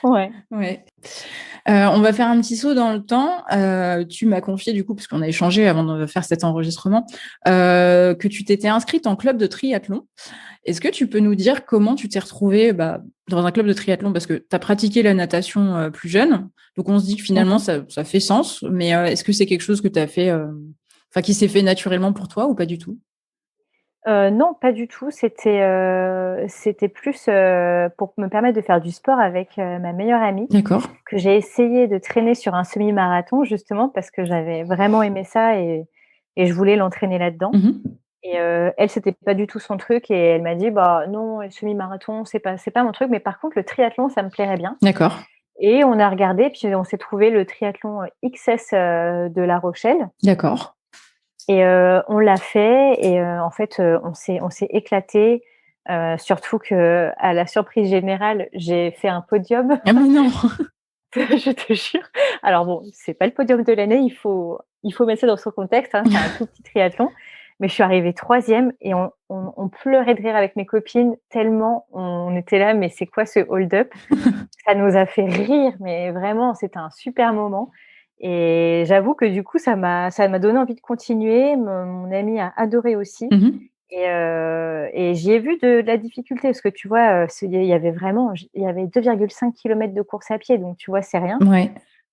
Ouais. Ouais. On va faire un petit saut dans le temps. Tu m'as confié, du coup, parce qu'on a échangé avant de faire cet enregistrement, que tu t'étais inscrite en club de triathlon. Est-ce que tu peux nous dire comment tu t'es retrouvée dans un club de triathlon? Parce que tu as pratiqué la natation plus jeune, donc on se dit que finalement Mmh. ça fait sens, mais est-ce que c'est quelque chose que tu as fait, qui s'est fait naturellement pour toi ou pas du tout? Non, pas du tout. C'était plus, pour me permettre de faire du sport avec, ma meilleure amie, D'accord. que j'ai essayé de traîner sur un semi-marathon justement parce que j'avais vraiment aimé ça et je voulais l'entraîner là-dedans Mmh. et elle, c'était pas du tout son truc et elle m'a dit: «Bah non, le semi-marathon, c'est pas mon truc, mais par contre le triathlon, ça me plairait bien» D'accord, et on a regardé puis on s'est trouvé le triathlon, XS, de La Rochelle d'accord. et on l'a fait et en fait, on s'est éclatés, surtout qu'à la surprise générale, j'ai fait un podium, Ah mais non! je te jure. Alors bon, c'est pas le podium de l'année, il faut mettre ça dans son contexte, hein, c'est un tout petit triathlon, mais je suis arrivée 3e et on pleurait de rire avec mes copines tellement on était là: «Mais c'est quoi ce hold-up?» Ça nous a fait rire, mais vraiment, c'était un super moment et j'avoue que du coup, ça m'a donné envie de continuer. Mon ami a adoré aussi Mmh. et j'y ai vu de la difficulté parce que tu vois, il y avait vraiment il y avait 2,5 kilomètres de course à pied, donc tu vois, c'est rien Ouais.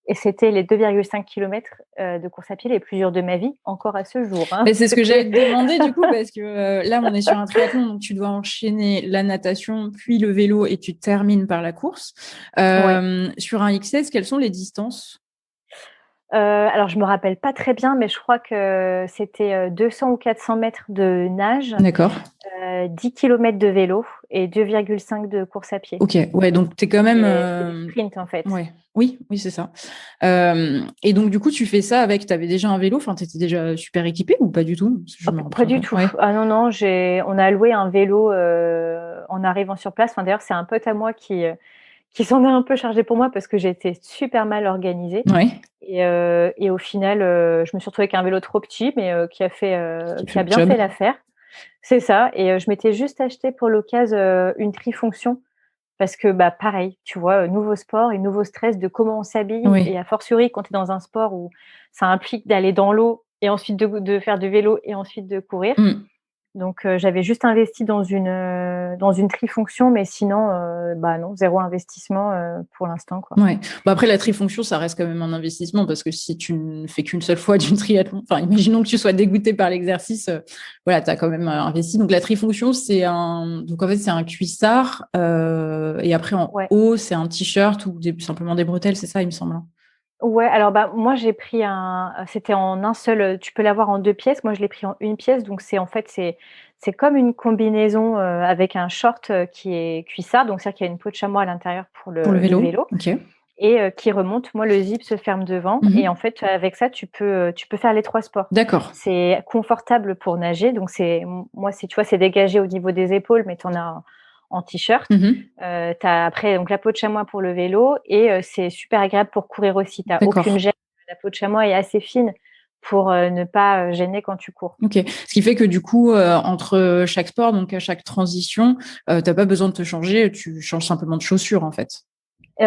et c'était les 2,5 kilomètres, de course à pied les plus durs de ma vie, encore à ce jour, hein. Beh, c'est ce que j'allais te demander du coup parce que, là, on est sur un triathlon, donc tu dois enchaîner la natation, puis le vélo et tu termines par la course. Ouais. Sur un XS, quelles sont les distances? Alors je me rappelle pas très bien, mais je crois que c'était, 200 ou 400 mètres de nage, D'accord. 10 kilomètres de vélo et 2,5 de course à pied. OK, ouais, donc tu es quand même, C'est des sprints, en fait. ouais. Oui, oui, c'est ça. Et donc du coup, tu fais ça avec tu avais déjà un vélo? Enfin, tu étais déjà super équipée ou pas du tout? Parce que je Ah me pas souviens du pas. tout. Ouais. Ah non, non, on a loué un vélo, en arrivant sur place. Enfin d'ailleurs, c'est un pote à moi qui s'en a un peu chargé pour moi parce que j'étais super mal organisée Ouais. et au final, je me suis retrouvée avec un vélo trop petit mais Qui qui fait a le bien job. fait l'affaire. C'est ça et je m'étais juste acheté pour l'occasion, une trifonction parce que, bah, pareil, tu vois, nouveau sport et nouveau stress de comment on s'habille Oui. et a fortiori quand tu es dans un sport où ça implique d'aller dans l'eau et ensuite de faire du vélo et ensuite de courir. Mmh. Donc j'avais juste investi dans une trifonction mais sinon, bah, non, 0 investissement, pour l'instant, quoi. Ouais. Bah, après la trifonction, ça reste quand même un investissement parce que si tu ne fais qu'une seule fois du triathlon, enfin, imaginons que tu sois dégoûté par l'exercice, voilà, tu as quand même, investi. Donc la trifonction, donc en fait, c'est un cuissard, et après en Ouais. haut, c'est un t-shirt ou simplement des bretelles, c'est ça, il me semble, hein? Ouais, alors, bah, moi j'ai pris c'était en un seul, tu peux l'avoir en 2 pièces. Moi je l'ai pris en une pièce, donc c'est en fait, c'est comme une combinaison, avec un short, qui est cuissard, donc c'est-à-dire qu'il y a une peau de chamois à l'intérieur pour Pour le le vélo? vélo OK. et qui remonte. Moi le zip se ferme devant et en Mmh. fait, avec ça tu peux faire les 3 sports. D'accord. C'est confortable pour nager, donc moi c'est tu vois, c'est dégagé au niveau des épaules, mais tu en as en t-shirt. Mmh. Tu as après donc la peau de chamois pour le vélo et c'est super agréable pour courir aussi. Tu as aucune D'accord. gêne, la peau de chamois est assez fine pour, ne pas, gêner quand tu cours. OK. Ce qui fait que du coup, entre chaque sport, donc à chaque transition, tu pas besoin de te changer, tu changes simplement de chaussures, en fait?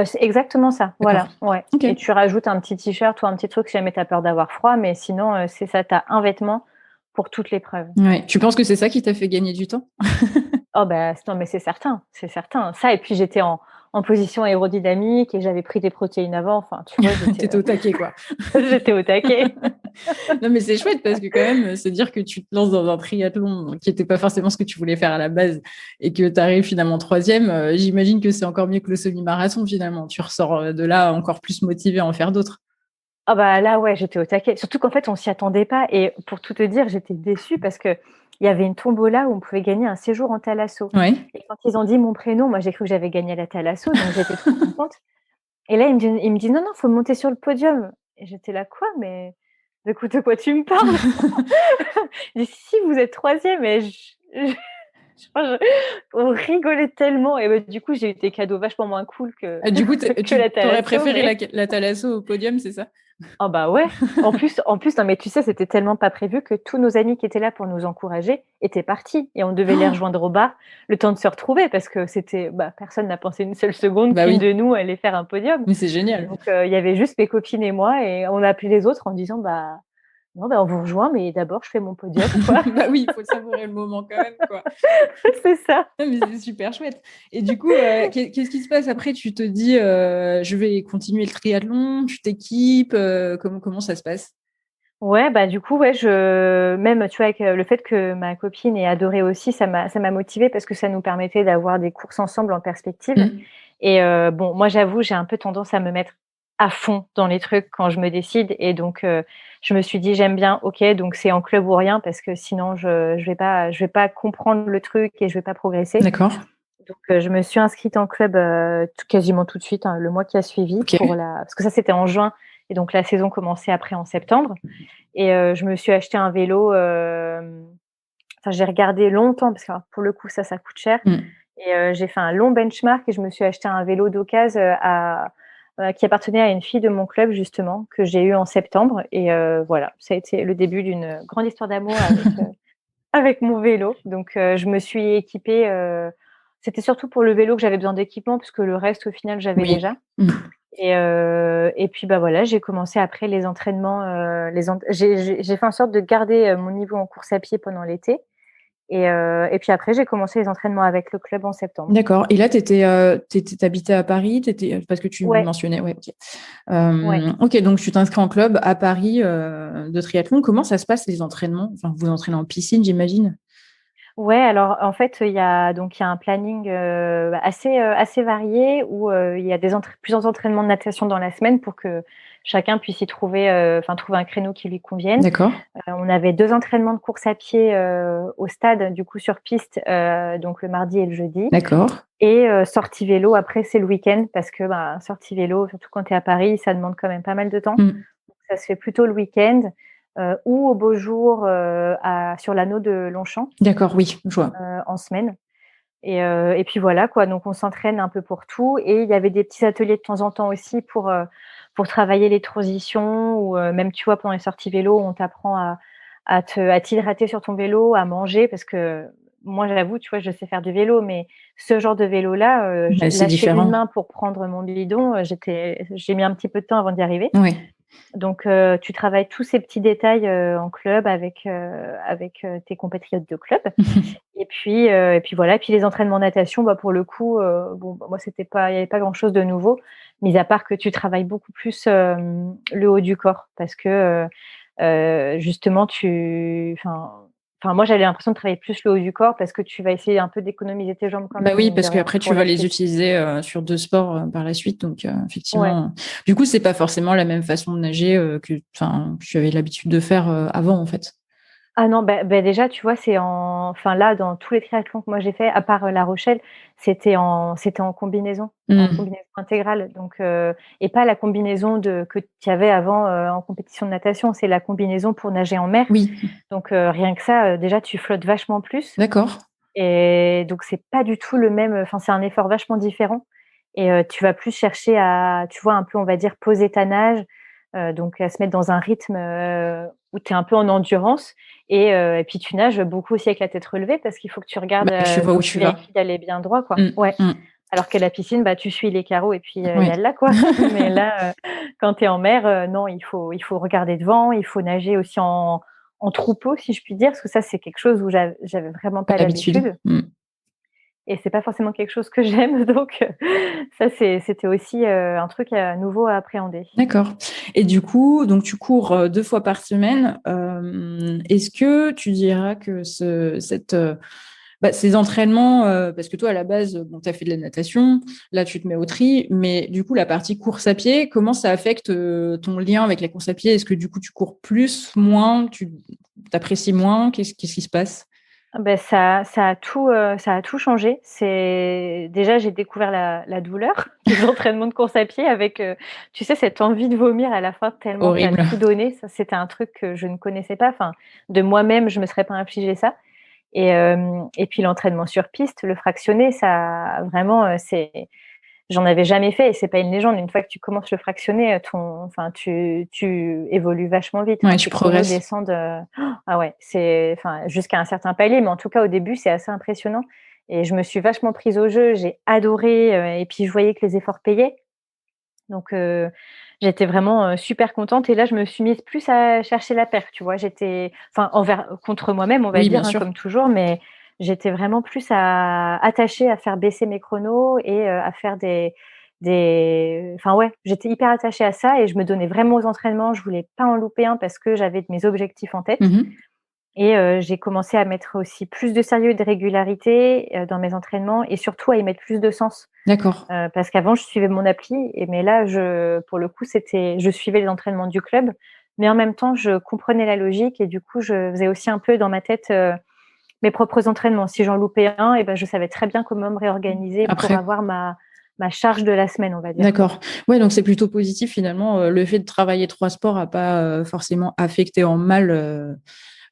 C'est exactement ça, D'accord. voilà, ouais OK. et tu rajoutes un petit t-shirt ou un petit truc si jamais tu as peur d'avoir froid, mais sinon, c'est ça, tu as un vêtement pour toute l'épreuve. Ouais. Tu penses que c'est ça qui t'a fait gagner du temps? Oh bah, non, mais c'est certain, c'est certain. Ça et puis j'étais en position aérodynamique et j'avais pris des protéines avant, enfin, tu vois, Tu étais au taquet, quoi. j'étais au taquet. Non, mais c'est chouette parce que quand même, se dire que tu te lances dans un triathlon qui était pas forcément ce que tu voulais faire à la base et que tu arrives finalement 3e, j'imagine que c'est encore mieux que le semi-marathon finalement. Tu ressors, de là encore plus motivé à en faire d'autres. Ah bah, là, ouais, j'étais au taquet. Surtout qu'en fait, on s'y attendait pas et pour tout te dire, j'étais déçue parce qu'il y avait une tombola où on pouvait gagner un séjour en thalasso Ouais. et quand ils ont dit mon prénom, moi, j'ai cru que j'avais gagné la thalasso, donc j'étais trop contente et là, il me dit: «Non, non, faut monter sur le podium» et j'étais là: «Quoi? Mais de quoi tu me parles?» Il dit: «Si, si, vous êtes 3e» et je crois on rigolait tellement et bah, du coup, j'ai eu des cadeaux vachement moins cool que Du coup, que la tu aurais thalasso, préféré mais la thalasso au podium, c'est ça? ah bah, ouais. En plus, non, mais tu sais, c'était tellement pas prévu que tous nos amis qui étaient là pour nous encourager étaient partis et on devait les rejoindre au bar, le temps de se retrouver parce que personne n'a pensé une seule seconde Bah qu'une oui, de nous allait faire un podium. mais c'est génial. Donc il y avait juste mes copines et moi et on a appelé les autres en disant: «Bah, non, bah, on vous rejoint, mais d'abord je fais mon podium, quoi». Bah oui, il faut savourer le moment quand même, quoi. C'est ça. Non, mais c'est super chouette. Et du coup, qu'est-ce qui se passe après? Tu te dis, je vais continuer le triathlon, tu t'équipes, comment ça se passe? Ouais, bah, du coup, ouais, même, tu vois, avec, le fait que ma copine ait adoré aussi, ça m'a motivée parce que ça nous permettait d'avoir des courses ensemble en perspective Mmh. et bon, moi, j'avoue, j'ai un peu tendance à me mettre à fond dans les trucs quand je me décide et donc je me suis dit: «J'aime bien, OK, donc c'est en club ou rien parce que sinon je vais pas comprendre le truc et je vais pas progresser». D'accord. Donc je me suis inscrite en club, t quasiment tout de suite, hein, le mois qui a suivi OK. parce que ça, c'était en juin et donc la saison commençait après en septembre. Et je me suis acheté un vélo, enfin j'ai regardé longtemps parce que alors pour le coup ça coûte cher Mmh. et j'ai fait un long benchmark et je me suis acheté un vélo d'occasion, qui appartenait à une fille de mon club justement, que j'ai eu en septembre et voilà, ça a été le début d'une grande histoire d'amour avec mon vélo. Donc je me suis équipée, c'était surtout pour le vélo que j'avais besoin d'équipement parce que le reste au final j'avais Oui. déjà. Mmh. Et puis, bah, voilà, j'ai commencé après les entraînements, j'ai fait en sorte de garder, mon niveau en course à pied pendant l'été et puis après j'ai commencé les entraînements avec le club en septembre. D'accord. Et là, tu habitais à Paris, parce que tu Ouais, mentionnais, ouais, ok. ouais. Ok, donc tu t'inscris en club à Paris de triathlon. Comment ça se passe les entraînements? Enfin, vous entraînez en piscine, j'imagine. Ouais, alors en fait, il y a un planning, assez varié où, il y a plusieurs entraînements de natation dans la semaine pour que chacun puisse y trouver, trouver un créneau qui lui convienne. D'accord. On avait 2 entraînements de course à pied, au stade, du coup sur piste, donc le mardi et le jeudi D'accord. et sortie vélo après c'est le week-end parce que, bah, sortie vélo, surtout quand tu es à Paris, ça demande quand même pas mal de temps. Hmm. Ça se fait plutôt le week-end, ou au beau jour, sur l'anneau de Longchamp, D'accord, oui, je vois. en semaine et puis voilà quoi, donc on s'entraîne un peu pour tout et il y avait des petits ateliers de temps en temps aussi pour travailler les transitions ou même, tu vois, pendant les sorties vélo, on t'apprend à t'hydrater sur ton vélo, à manger parce que moi, j'avoue, tu vois, je sais faire du vélo, mais ce genre de vélo-là, Ouais, j'ai c'est lâché une différent. main pour prendre mon bidon, j'ai mis un petit peu de temps avant d'y arriver. Oui. Donc tu travailles tous ces petits détails, en club avec tes compatriotes de club et puis voilà et puis les entraînements natation, bah, pour le coup, bon, bah, moi il y avait pas grand chose de nouveau, mis à part que tu travailles beaucoup plus, le haut du corps parce que, justement moi j'avais l'impression de travailler plus le haut du corps parce que tu vas essayer un peu d'économiser tes jambes quand Bah même, oui, mine de parce rien, qu'après, tu pour vas la les suite. utiliser sur deux sports par la suite. Donc, Ouais. effectivement, du coup, c'est pas forcément la même façon de nager que tu avais l'habitude de faire avant, en fait. Ah non, déjà, tu vois, là, dans tous les triathlons que moi j'ai fait, à part, La Rochelle, c'était en Hmm. combinaison intégrale, donc et pas la combinaison que tu avais avant, en compétition de natation, c'est la combinaison pour nager en mer, Oui, donc rien que ça, déjà, tu flottes vachement plus d'accord. et donc c'est pas du tout le même, c'est un effort vachement différent et tu vas plus chercher à, tu vois, un peu, on va dire, poser ta nage, donc à se mettre dans un rythme, où tu es un peu en endurance et puis tu nages beaucoup aussi avec la tête relevée parce qu'il faut que tu regardes, Bah, je vois où faut que tu tu vas. vérifies d'aller bien droit, quoi. Hmm, Ouais. hmm. Alors que la piscine, bah, tu suis les carreaux et puis, Oui. yallah, quoi. Mais là, quand tu es en mer, non, il faut regarder devant, il faut nager aussi en troupeau, si je puis dire, parce que ça, c'est quelque chose où j'avais vraiment Pas pas l'habitude. l'habitude Hmm. et c'est pas forcément quelque chose que j'aime donc ça c'était aussi, un truc, nouveau à appréhender. D'accord. Et du coup, donc tu cours 2 fois par semaine. Est-ce que tu diras que ces entraînements, parce que toi à la base, bon, tu as fait de la natation, là tu te mets au tri, mais du coup la partie course à pied, comment ça affecte ton lien avec la course à pied? Est-ce que du coup tu cours plus, moins, tu t'apprécies moins? Qu'est-ce qui se passe? Ah beh, ça a tout changé. Déjà, j'ai découvert la douleur des entraînements de course à pied avec, tu sais, cette envie de vomir à la fin tellement tu as Horrible. tout donné. Ça, c'était un truc que je ne connaissais pas. Enfin, de moi-même, je me serais pas infligé ça et puis l'entraînement sur piste, le fractionné, ça vraiment, j'en avais jamais fait et c'est pas une légende. Une fois que tu commences le fractionné, tu évolues vachement vite. Ouais, Enfin, tu tes chronos progresses. descendent, ah ouais, jusqu'à un certain palier, mais en tout cas au début, c'est assez impressionnant et je me suis vachement prise au jeu. J'ai adoré, et puis je voyais que les efforts payaient. Donc j'étais vraiment, super contente et là, je me suis mise plus à chercher la perf, tu vois? J'étais envers contre moi-même, on va Oui, bien dire, hein, sûr. comme toujours, mais j'étais vraiment plus attachée à faire baisser mes chronos et à faire Enfin ouais, j'étais hyper attachée à ça et je me donnais vraiment aux entraînements. Je voulais pas en louper un parce que j'avais mes objectifs en tête. Et j'ai commencé à mettre aussi plus de sérieux et de régularité, dans mes entraînements et surtout à y mettre plus de sens. D'accord. Parce qu'avant je suivais mon appli mais là pour le coup, je suivais les entraînements du club, mais en même temps je comprenais la logique et du coup, je faisais aussi un peu dans ma tête, mes propres entraînements. Si j'en loupais un et ben, je savais très bien comment me réorganiser pour Après. avoir ma charge de la semaine, on va dire. D'accord. Ouais, donc c'est plutôt positif finalement. Le fait de travailler 3 sports a pas forcément affecté en mal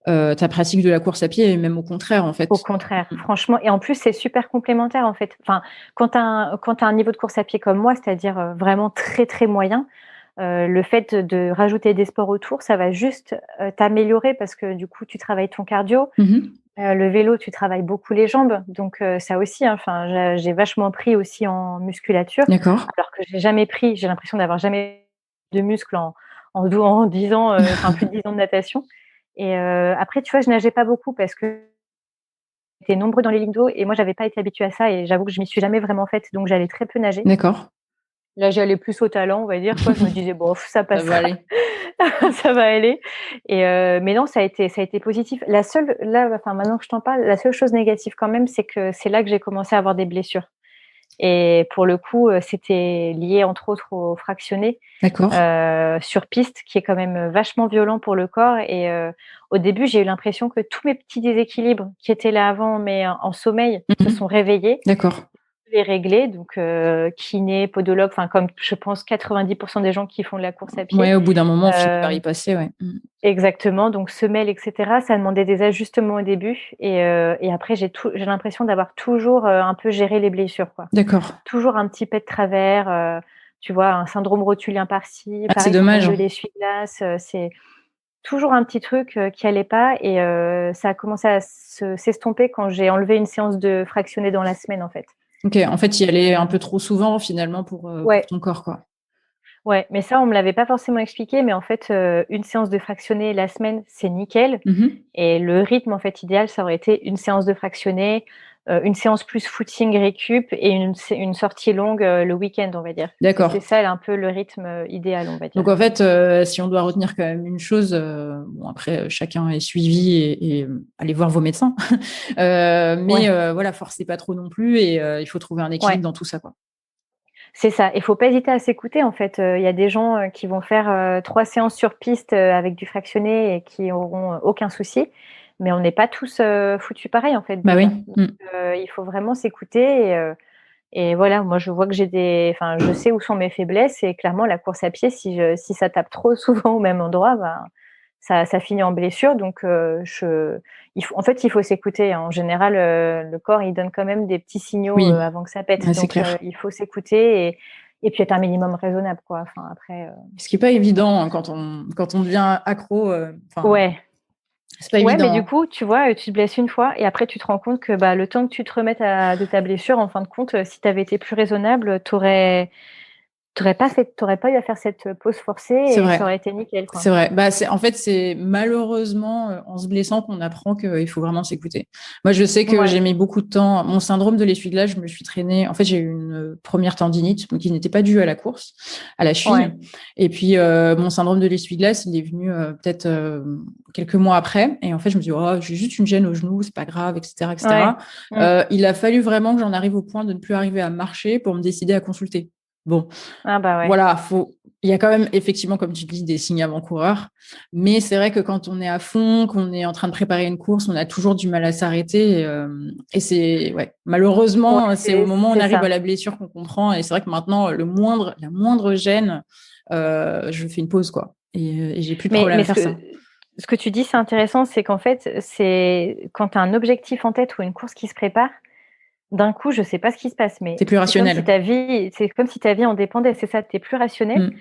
ta pratique de la course à pied et même au contraire, en fait. Au contraire, franchement. Et en plus, c'est super complémentaire, en fait. Enfin, quand tu as un niveau de course à pied comme moi, c'est-à-dire vraiment très, très moyen, le fait de rajouter des sports autour, ça va juste t'améliorer parce que du coup, tu travailles ton cardio. Le vélo, tu travailles beaucoup les jambes. Donc, ça aussi, hein, j'ai vachement pris aussi en musculature. D'accord. Alors que j'ai l'impression d'avoir jamais de muscles en 10 ans, plus de 10 ans de natation. Et après, tu vois, je nageais pas beaucoup parce que étaient nombreux dans les lignes d'eau et moi, j'avais pas été habituée à ça et j'avoue que je m'y suis jamais vraiment faite, donc j'allais très peu nager. D'accord. Là, j'y allais plus au talent, on va dire, quoi. Je me disais: «Bon, ça Ça va passera, aller. ça va aller» et mais non, ça a été positif. La seule là, enfin, maintenant que je t'en parle, la seule chose négative quand même, c'est que c'est là que j'ai commencé à avoir des blessures et pour le coup, c'était lié entre autres au fractionné, D'accord. sur piste qui est quand même vachement violent pour le corps et au début, j'ai eu l'impression que tous mes petits déséquilibres qui étaient là avant, mais en sommeil, se sont réveillés. D'accord. Les régler, donc kiné, podologue, enfin comme je pense 90% des gens qui font de la course à pied. Ouais, au bout d'un moment, on finit par y passer, ouais. Exactement, donc semelles et cetera, ça demandait des ajustements au début et après j'ai l'impression d'avoir toujours, un peu géré les blessures, quoi. D'accord. Toujours un petit pet de travers, tu vois, un syndrome rotulien par-ci, Ah, c'est pareil, syndrome dommage. de l'essuie-glace, c'est toujours un petit truc, qui allait pas et ça a commencé à s'estomper quand j'ai enlevé une séance de fractionné dans la semaine, en fait. OK, en fait, y aller un peu trop souvent finalement pour Ouais. ton corps, quoi. Ouais, mais ça, on me l'avait pas forcément expliqué, mais en fait, une séance de fractionné la semaine, c'est nickel et le rythme, en fait, idéal, ça aurait été une séance de fractionné, une séance plus footing récup et une sortie longue, le week-end, on va dire. D'accord. C'était ça un peu le rythme, idéal, on va dire. Donc en fait, si on doit retenir quand même une chose, bon après chacun est suivi et allez voir vos médecins. Mais voilà, forcez pas trop non plus et il faut trouver un équilibre dans tout ça, quoi. C'est ça. Il faut pas hésiter à s'écouter, en fait. Il y a des gens, qui vont faire, 3 séances sur piste, avec du fractionné et qui auront, aucun souci. Mais on n'est pas tous, foutus pareil, en fait, Bah déjà. oui. Donc il faut vraiment s'écouter et voilà, moi, je vois que je sais où sont mes faiblesses et clairement la course à pied, si ça tape trop souvent au même endroit, ben, ça finit en blessure donc il faut s'écouter. En général, le corps, il donne quand même des petits signaux, Oui. avant que ça pète. Ouais, c'est Donc clair. il faut s'écouter et puis être un minimum raisonnable, quoi. Enfin après, Ce qui est pas évident, hein, quand on devient accro, ouais. c'est pas Ouais, mais évident, du hein. coup, tu vois, tu te blesses une fois et après tu te rends compte que, bah, le temps que tu te remettes de ta blessure, en fin de compte, si tu avais été plus raisonnable, tu aurais pas eu à faire cette pause forcée C'est et ça vrai. aurait été nickel, quoi. C'est vrai. Bah, c'est malheureusement en se blessant qu'on apprend qu'il faut vraiment s'écouter. Moi, je sais que j'ai Ouais. mis beaucoup de temps. Mon syndrome de l'essuie-glace, je me suis traînée. En fait, j'ai eu une première tendinite, qui n'était pas due à la course, à la cheville. Ouais. Et puis, mon syndrome de l'essuie-glace, il est venu peut-être quelques mois après. Et en fait, je me dis, oh, j'ai juste une gêne au genou, c'est pas grave, etc., etc. Ouais. Il a fallu vraiment que j'en arrive au point de ne plus arriver à marcher pour me décider à consulter. Bon, Ah bah, ouais. voilà, il y a quand même effectivement, comme tu dis, des signes avant-coureurs. Mais c'est vrai que quand on est à fond, qu'on est en train de préparer une course, on a toujours du mal à s'arrêter. Et c'est, ouais, Ouais, malheureusement, c'est au moment où on c'est arrive ça. à la blessure qu'on comprend. Et c'est vrai que maintenant, la moindre gêne, je fais une pause, quoi. Et j'ai plus de problème Mais à faire ça. ce que tu dis, c'est intéressant, c'est qu'en fait, c'est quand tu as un objectif en tête ou une course qui se prépare, d'un coup, je sais pas ce qui se passe, mais C'est plus rationnel. c'est comme si ta vie en dépendait, c'est ça, tu es plus rationnel.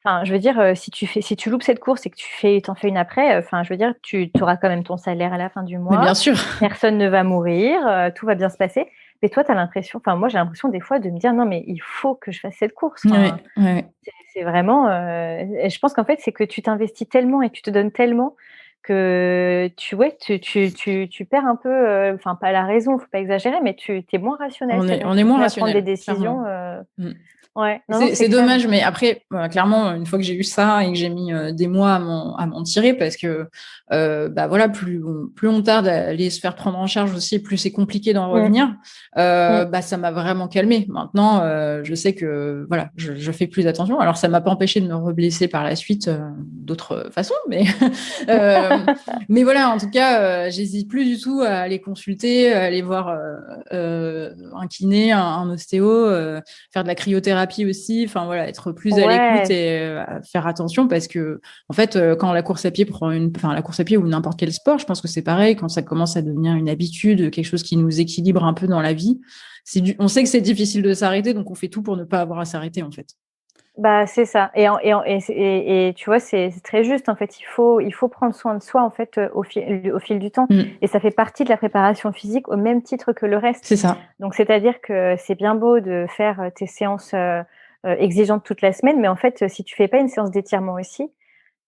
Enfin, je veux dire, si tu loupes cette course et que tu en fais une après, enfin, je veux dire, tu auras quand même ton salaire à la fin du Mais bien mois, sûr. personne ne va mourir, tout va bien se passer. Mais toi, tu as l'impression enfin, moi, j'ai l'impression des fois de me dire: «Non, mais il faut que je fasse cette course». Ouais, Enfin, ouais. c'est vraiment, et je pense qu'en fait, c'est que tu t'investis tellement et tu te donnes tellement que tu perds un peu, enfin, pas la raison, faut pas exagérer, mais tu es moins rationnel. On C'est-à-dire est que tu te moins mets à prendre des rationnel, décisions, clairement. Ouais, non, c'est dommage, mais après, clairement, une fois que j'ai eu ça et que j'ai mis des mois à m'en tirer, parce que voilà, plus on tarde à aller se faire prendre en charge aussi, plus c'est compliqué d'en revenir. Ça m'a vraiment calmée. Maintenant, je sais que voilà, je fais plus attention. Alors, ça m'a pas empêché de me reblesser par la suite d'autres façons, mais mais voilà, en tout cas, j'hésite plus du tout à aller consulter, à aller voir un kiné, un ostéo, faire de la cryothérapie aussi, enfin voilà, être plus à l'écoute et faire attention, parce que en fait, quand la course à pied la course à pied ou n'importe quel sport, je pense que c'est pareil, quand ça commence à devenir une habitude, quelque chose qui nous équilibre un peu dans la vie, on sait que c'est difficile de s'arrêter, donc on fait tout pour ne pas avoir à s'arrêter en fait. Bah, c'est ça. Et tu vois, c'est très juste en fait. Il faut prendre soin de soi en fait au fil du temps. Et ça fait partie de la préparation physique au même titre que le reste. C'est ça. Donc c'est-à-dire que c'est bien beau de faire tes séances exigeantes toute la semaine, mais en fait, si tu fais pas une séance d'étirement aussi,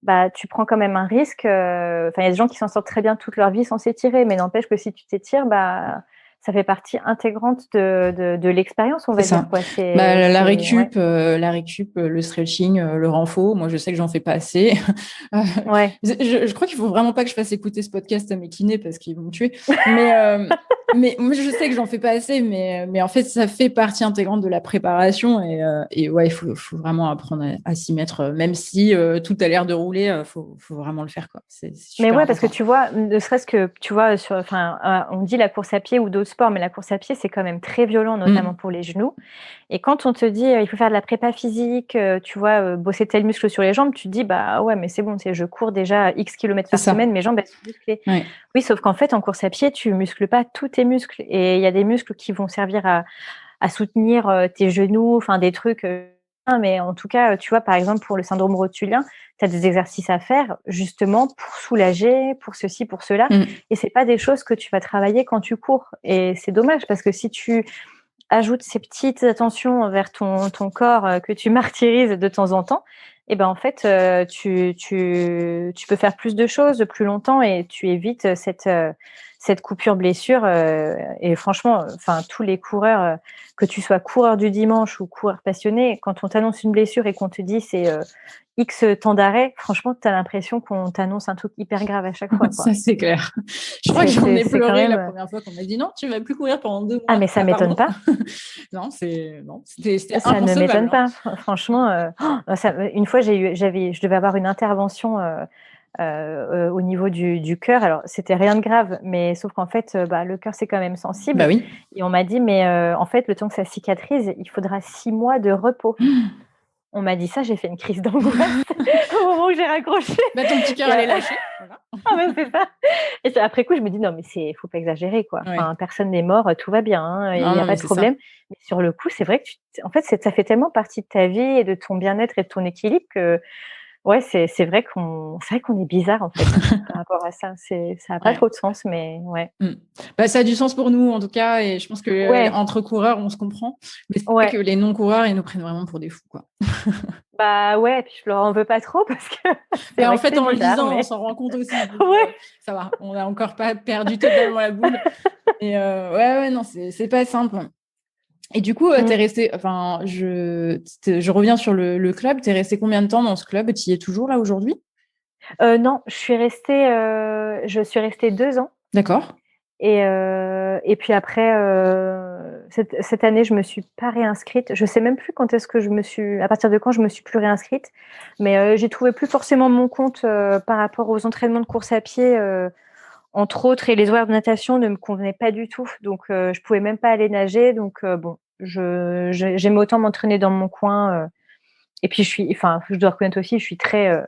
bah tu prends quand même un risque. Enfin, il y a des gens qui s'en sortent très bien toute leur vie sans s'étirer, mais n'empêche que si tu t'étires, bah ça fait partie intégrante de l'expérience, on va dire, quoi. La récup, le stretching, le renfo. Moi, je sais que j'en fais pas assez. Je crois qu'il faut vraiment pas que je fasse écouter ce podcast à mes kinés parce qu'ils vont me tuer. Mais moi, je sais que j'en fais pas assez, mais en fait, ça fait partie intégrante de la préparation et ouais, il faut vraiment apprendre à s'y mettre, même si tout a l'air de rouler, faut vraiment le faire, quoi. C'est mais ouais, important. parce que tu vois, ne serait-ce que tu vois, on dit la course à pied ou d'autres sports, mais la course à pied, c'est quand même très violent, notamment pour les genoux. Et quand on te dit il faut faire de la prépa physique, tu vois, bosser tel muscle sur les jambes, tu te dis bah ouais, mais c'est bon, je cours déjà X kilomètres par semaine, mes jambes elles sont musclées. Ouais. Oui, sauf qu'en fait, en course à pied, tu muscles pas tous tes muscles, et il y a des muscles qui vont servir à soutenir tes genoux, enfin des trucs. Mais en tout cas, tu vois, par exemple, pour le syndrome rotulien, tu as des exercices à faire justement pour soulager, pour ceci, pour cela. Et c'est pas des choses que tu vas travailler quand tu cours. Et c'est dommage, parce que si tu ajoutes ces petites attentions envers ton corps que tu martyrises de temps en temps, et ben en fait, tu peux faire plus de choses plus longtemps, et tu évites cette coupure blessure. Et franchement, enfin tous les coureurs, que tu sois coureur du dimanche ou coureur passionné, quand on t'annonce une blessure et qu'on te dit c'est X temps d'arrêt, franchement, tu as l'impression qu'on t'annonce un truc hyper grave à chaque fois, quoi. Ça, c'est clair. Je crois que j'en ai pleuré la première fois qu'on m'a dit non, tu vas plus courir pendant 2 mois. Ah, mais ça m'étonne pas. Non, c'était ça ne m'étonne pas. Franchement, une fois, je devais avoir une intervention au niveau du cœur. Alors, c'était rien de grave, mais sauf qu'en fait, le cœur, c'est quand même sensible. Bah oui. Et on m'a dit, mais en fait, le temps que ça cicatrise, il faudra 6 mois de repos. On m'a dit ça, j'ai fait une crise d'angoisse au moment où j'ai raccroché. Ton petit cœur allait lâcher. Voilà. Ah ouais, c'est ça. Et après coup, je me dis non, mais faut pas exagérer, quoi. Ouais. Enfin, personne n'est mort, tout va bien, il n'y a pas de problème. Mais sur le coup, c'est vrai que en fait, ça fait tellement partie de ta vie et de ton bien-être et de ton équilibre que ouais, c'est vrai qu'on est bizarre en fait par rapport à ça. Ça n'a pas trop de sens, mais ouais. Ça a du sens pour nous en tout cas, et je pense que entre coureurs, on se comprend. Mais c'est vrai que les non-coureurs, ils nous prennent vraiment pour des fous, quoi. Bah ouais, et puis je leur en veux pas trop parce que. En fait, en le disant, on s'en rend compte aussi. Ça va, on n'a encore pas perdu totalement la boule. Et non, c'est pas simple. Et du coup, t'es resté. Enfin, je reviens sur le club. T'es resté combien de temps dans ce club? Tu y es toujours là aujourd'hui? Non, je suis restée 2 ans. D'accord. Et puis après, cette année, je me suis pas réinscrite. Je sais même plus à partir de quand je me suis plus réinscrite. Mais j'ai trouvé plus forcément mon compte par rapport aux entraînements de course à pied, entre autres, et les horaires de natation ne me convenaient pas du tout. Donc, je pouvais même pas aller nager. Donc, bon, j'aime autant m'entraîner dans mon coin. Et puis, je dois reconnaître aussi, je suis très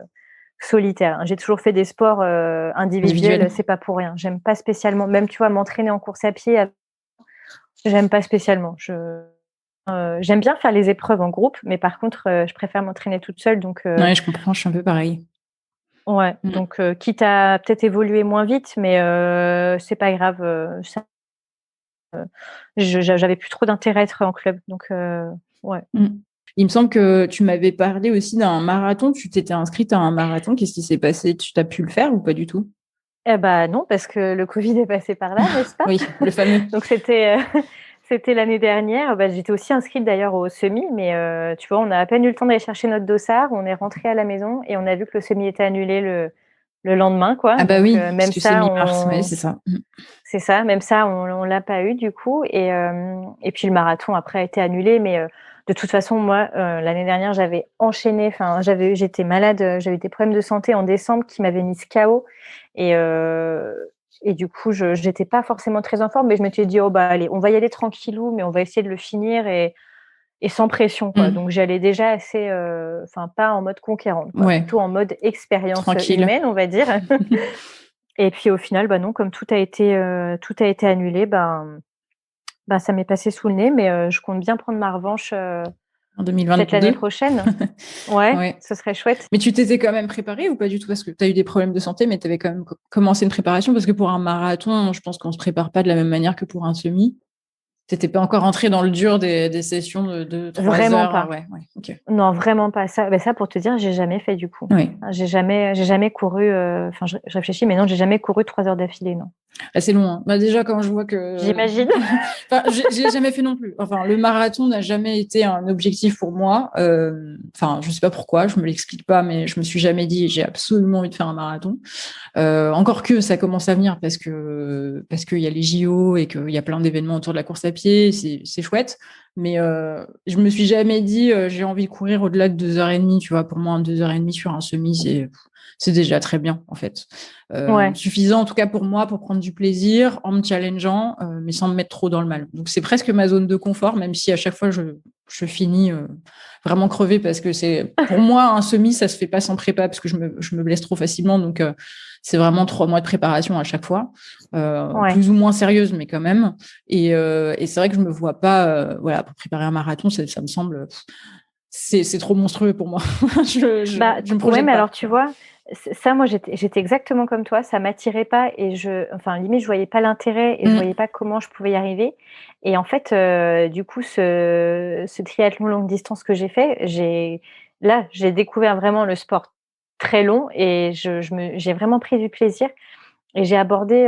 solitaire. J'ai toujours fait des sports individuels, c'est pas pour rien. J'aime pas spécialement, même tu vois, m'entraîner en course à pied, j'aime pas spécialement. J'aime bien faire les épreuves en groupe, mais par contre, je préfère m'entraîner toute seule. Donc, ouais, je comprends, je suis un peu pareil. Ouais, donc quitte à peut-être évoluer moins vite, mais c'est pas grave. J'avais plus trop d'intérêt à être en club, donc ouais. Il me semble que tu m'avais parlé aussi d'un marathon. Tu t'étais inscrite à un marathon. Qu'est-ce qui s'est passé? Tu t'as pu le faire ou pas du tout? Eh ben non, parce que le Covid est passé par là, n'est-ce pas? Oui, le fameux. Donc c'était C'était l'année dernière. Bah, j'étais aussi inscrite d'ailleurs au semi, mais tu vois, on a à peine eu le temps d'aller chercher notre dossard. On est rentré à la maison et on a vu que le semi était annulé le lendemain, quoi. Ah bah Donc oui, parce même que c'est ça, mi-mars, ouais, c'est ça. c'est ça, même ça, on l'a pas eu du coup. Et puis le marathon après a été annulé, mais de toute façon, moi, l'année dernière, j'avais enchaîné. Enfin, j'étais malade, j'avais des problèmes de santé en décembre qui m'avaient mise KO. Et, euh, et du coup, je n'étais pas forcément très en forme, mais je m'étais dit, oh bah allez, on va y aller tranquillou, mais on va essayer de le finir et sans pression, quoi. Mm. Donc j'allais déjà assez, enfin pas en mode conquérante, quoi, Ouais, plutôt en mode expérience tranquille. humaine, on va dire. Et puis au final, bah non, comme tout a été annulé, ben ça m'est passé sous le nez, mais je compte bien prendre ma revanche, En peut-être l'année 2022. prochaine. Ouais, Ouais. ce serait chouette. Mais tu t'étais quand même préparée ou pas du tout? Parce que tu as eu des problèmes de santé, mais tu avais quand même commencé une préparation. Parce que pour un marathon, je pense qu'on ne se prépare pas de la même manière que pour un semi. Tu n'étais pas encore entré dans le dur des sessions de 3 Vraiment heures. pas. Ouais, ouais, ok. Non, vraiment pas. Ça, bah, ça pour te dire, j'ai jamais fait du coup. Ouais. J'ai jamais couru, enfin je réfléchis, mais non, j'ai jamais couru 3 heures d'affilée, non. Ah, c'est long, hein. Bah, déjà, quand je vois que. J'imagine. Enfin, j'ai jamais fait non plus. Enfin, le marathon n'a jamais été un objectif pour moi. Enfin, je sais pas pourquoi, je me l'explique pas, mais je me suis jamais dit j'ai absolument envie de faire un marathon. Encore que ça commence à venir parce qu'il y a les JO et qu'il y a plein d'événements autour de la course à pied, c'est chouette. Mais je me suis jamais dit j'ai envie de courir au-delà de 2h30. Tu vois, pour moi, 2h30 sur un semi, c'est déjà très bien en fait. Ouais. Suffisant en tout cas pour moi pour prendre du plaisir en me challengeant, mais sans me mettre trop dans le mal. Donc c'est presque ma zone de confort, même si à chaque fois je finis vraiment crevée parce que c'est pour moi un semi ça se fait pas sans prépa parce que je me blesse trop facilement. Donc c'est vraiment 3 mois de préparation à chaque fois, Ouais. plus ou moins sérieuse, mais quand même. Et c'est vrai que je me vois pas, voilà, pour préparer un marathon, ça me semble, c'est trop monstrueux pour moi. Bah, Je me ouais, projette mais pas. alors tu vois, ça, moi, j'étais exactement comme toi. Ça m'attirait pas et enfin, limite, je voyais pas l'intérêt et je voyais pas comment je pouvais y arriver. Et en fait, du coup, ce triathlon longue distance que j'ai fait, j'ai découvert vraiment le sport très long et j'ai vraiment pris du plaisir et j'ai abordé,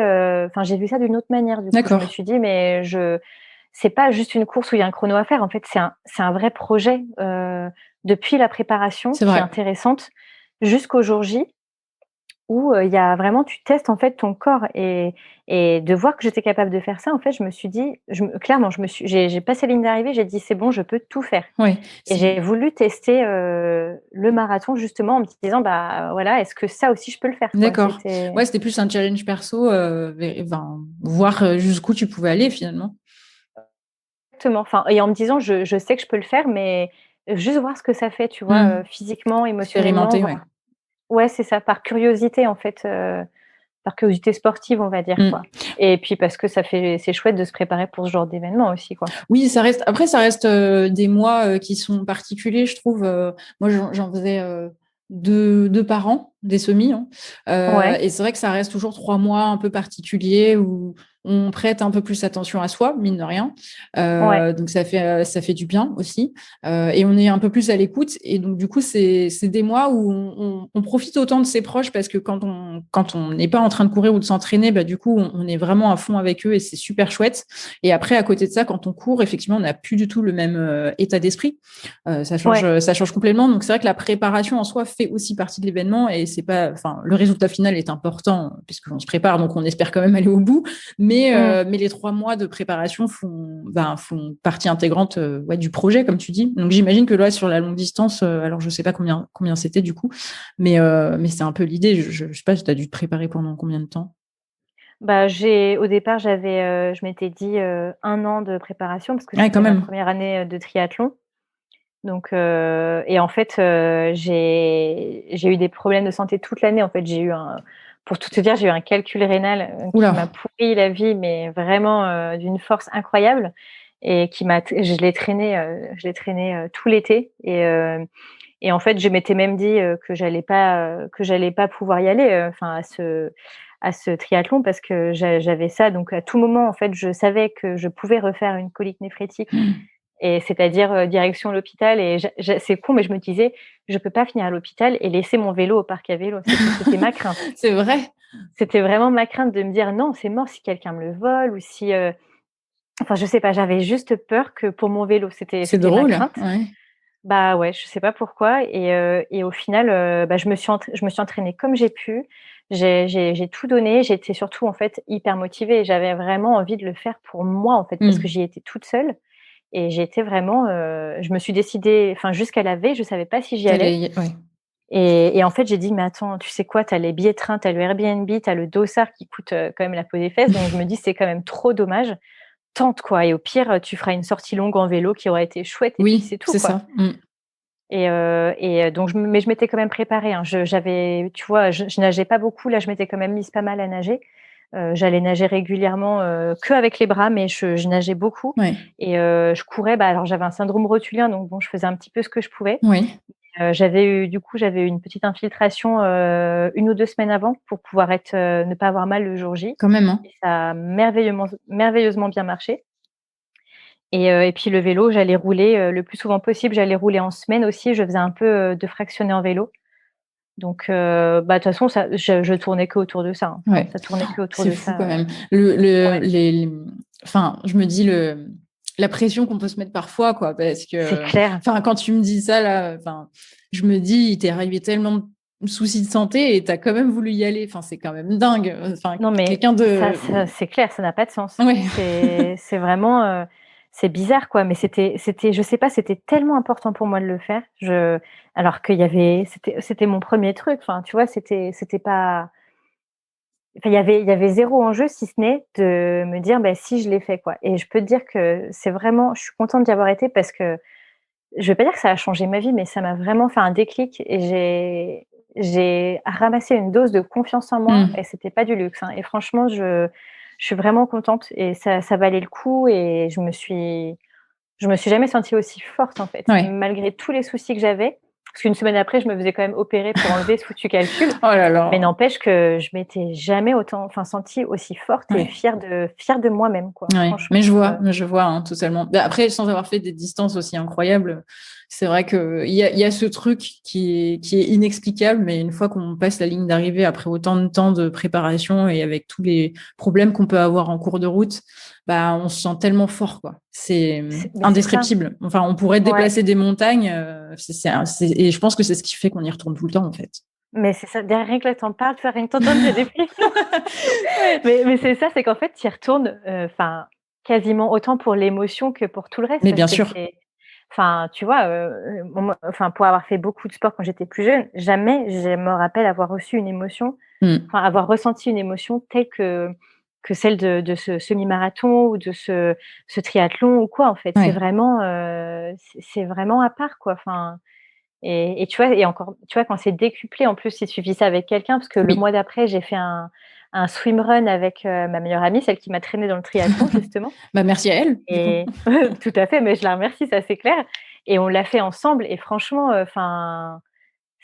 enfin, j'ai vu ça d'une autre manière. Du coup, je me D'accord. suis dit, mais c'est pas juste une course où il y a un chrono à faire. En fait, c'est un vrai projet, depuis la préparation C'est qui est vrai. intéressante jusqu'au jour J où, il y a vraiment tu testes en fait ton corps et de voir que j'étais capable de faire ça, en fait, je me suis dit, clairement, j'ai passé la ligne d'arrivée, j'ai dit: «C'est bon, je peux tout faire» Ouais. et j'ai voulu tester, le marathon justement en me disant: «Bah, voilà, est-ce que ça aussi je peux le faire?» quoi. D'accord. Ouais, c'était plus un challenge perso, enfin, voir jusqu'où tu pouvais aller finalement. Exactement, enfin et en me disant: «Je sais que je peux le faire, mais juste voir ce que ça fait», tu vois, physiquement, émotionnellement, Expérimenter, ouais. voir ouais, c'est ça, par curiosité en fait, par curiosité sportive, on va dire, quoi. Mmh. Et puis parce que c'est chouette de se préparer pour ce genre d'événement aussi, quoi. Oui, ça reste des mois qui sont particuliers, je trouve. Moi, j'en faisais 2 par an, des semis, hein. Ouais, Et c'est vrai que ça reste toujours 3 mois un peu particuliers où on prête un peu plus attention à soi, mine de rien. ouais, Donc ça fait du bien aussi. Et on est un peu plus à l'écoute. Et donc du coup, c'est des mois où on profite autant de ses proches parce que quand on n'est pas en train de courir ou de s'entraîner, bah, du coup, on est vraiment à fond avec eux et c'est super chouette. Et après, à côté de ça, quand on court, effectivement, on n'a plus du tout le même état d'esprit. ouais. Ça change complètement. Donc, c'est vrai que la préparation en soi fait aussi partie de l'événement et c'est pas, enfin, le résultat final est important puisqu'on se prépare, donc on espère quand même aller au bout. Mmh. Mais les 3 mois de préparation font partie intégrante ouais, du projet, comme tu dis. Donc, j'imagine que là, sur la longue distance, alors je sais pas combien c'était du coup, mais c'est un peu l'idée. Je sais pas, tu as dû te préparer pendant combien de temps? Bah, au départ, je m'étais dit, 1 an de préparation parce que Ouais, quand c'était ma même. première année, de triathlon. Donc et en fait, j'ai eu des problèmes de santé toute l'année. En fait, pour tout te dire, j'ai eu un calcul rénal, qui m'a Oula. pourri la vie, mais vraiment, d'une force incroyable et qui m'a t je l'ai traîné, tout l'été et en fait, je m'étais même dit, que j'allais pas pouvoir y aller, enfin à ce triathlon parce que j'avais ça donc à tout moment, en fait, je savais que je pouvais refaire une colique néphrétique et c'est-à-dire, direction l'hôpital et c'est con, mais je me disais: «Je peux pas finir à l'hôpital et laisser mon vélo au parc à vélo». C'était ma crainte. C'est vrai. C'était vraiment ma crainte de me dire: «Non, c'est mort si quelqu'un me le vole ou si, enfin, je sais pas, j'avais juste peur que pour mon vélo, C'est c'était ma drôle, crainte. ouais. Bah, ouais, je sais pas pourquoi et au final, bah, je me suis entraînée comme j'ai pu. J'ai tout donné. J'étais surtout, en fait, hyper motivée. J'avais vraiment envie de le faire pour moi, en fait, parce que Mmh. j'y étais toute seule et j'étais vraiment, je me suis décidée enfin, jusqu'à la veille, je savais pas si j'y Tu allais allais ouais. et en fait, j'ai dit: «Mais attends, tu sais quoi? Tu as les billets de train, tu as le Airbnb, tu as le dossard qui coûte, quand même la peau des fesses», donc je me dis: «C'est quand même trop dommage. Tente, quoi et au pire, tu feras une sortie longue en vélo qui aura été chouette et puis Oui, c'est tout, c'est quoi». ça. Mmh. Donc je m'étais quand même préparée, hein. J'avais tu vois, je nageais pas beaucoup. Là, je m'étais quand même mise pas mal à nager. J'allais nager régulièrement, qu'avec les bras, mais je nageais beaucoup Ouais. et je courais. Bah, alors j'avais un syndrome rotulien, donc bon, je faisais un petit peu ce que je pouvais. Oui, J'avais eu une petite infiltration, 1 ou 2 semaines avant pour pouvoir ne pas avoir mal le jour J quand même, hein. et ça a merveilleusement bien marché. Et puis le vélo, j'allais rouler, le plus souvent possible, j'allais rouler en semaine aussi. Je faisais un peu, de fractionné en vélo. Donc bah, de toute façon, ça je tournais qu'autour de ça, hein. Enfin, Ouais. ça tournait qu'autour C'est de fou ça, quand même. Le ouais. les enfin, je me dis la pression qu'on peut se mettre parfois, quoi, parce C'est que clair. enfin, quand tu me dis ça là, enfin, je me dis: «Il t'est arrivé tellement de soucis de santé et tu as quand même voulu y aller». Enfin, c'est quand même dingue. Enfin, Non, mais quelqu'un ça de ça c'est clair, ça n'a pas de sens. ouais. C'est vraiment, c'est bizarre, quoi, mais je sais pas, c'était tellement important pour moi de le faire. Alors qu'il y avait c'était mon premier truc, enfin, tu vois? C'était pas enfin, il y avait 0 enjeu si ce n'est de me dire: «Bah, si je l'ai fait, quoi» et je peux te dire que c'est vraiment je suis contente d'y avoir été parce que je vais pas dire que ça a changé ma vie, mais ça m'a vraiment fait un déclic et j'ai ramassé une dose de confiance en moi Mmh. et c'était pas du luxe, hein et franchement, je suis vraiment contente et ça valait le coup et je me suis jamais sentie aussi forte, en fait, Ouais. malgré tous les soucis que j'avais. Parce qu'une semaine après, je me faisais quand même opérer pour enlever ce foutu calcul, Oh là mais là. n'empêche que je m'étais jamais autant enfin, sentie aussi forte et Ouais. fière de moi-même, quoi. Ouais, Franchement, mais je vois, hein, totalement. Bah, après, sans avoir fait des distances aussi incroyables, c'est vrai qu'il y a ce truc qui est inexplicable, mais une fois qu'on passe la ligne d'arrivée après autant de temps de préparation et avec tous les problèmes qu'on peut avoir en cours de route, bah, on se sent tellement fort, quoi. C'est c'est ça. indescriptible. Enfin, on pourrait Ouais. déplacer des montagnes, et je pense que c'est ce qui fait qu'on y retourne tout le temps, en fait. Mais c'est ça, derrière rien que là, tu en parles, tu vois, rien que t'entendre, j'ai des frissons. Ouais. Mais c'est ça, c'est qu'en fait, tu y retournes, enfin, quasiment autant pour l'émotion que pour tout le reste Mais parce bien que sûr. c'est enfin, tu vois, moi enfin, pour avoir fait beaucoup de sport quand j'étais plus jeune, jamais je me rappelle avoir reçu une émotion, Mm. enfin, avoir ressenti une émotion telle que celle de ce semi-marathon ou de ce triathlon ou quoi, en fait. C'est Ouais. vraiment, c'est vraiment à part, quoi, enfin et tu vois et encore, tu vois, quand c'est décuplé, en plus, si tu vis ça avec quelqu'un, parce que le Oui. mois d'après, j'ai fait un swimrun avec, ma meilleure amie, celle qui m'a traînée dans le triathlon, justement Bah, merci à elle, du coup. et tout à fait, mais je la remercie, ça, c'est clair et on l'a fait ensemble et franchement, enfin,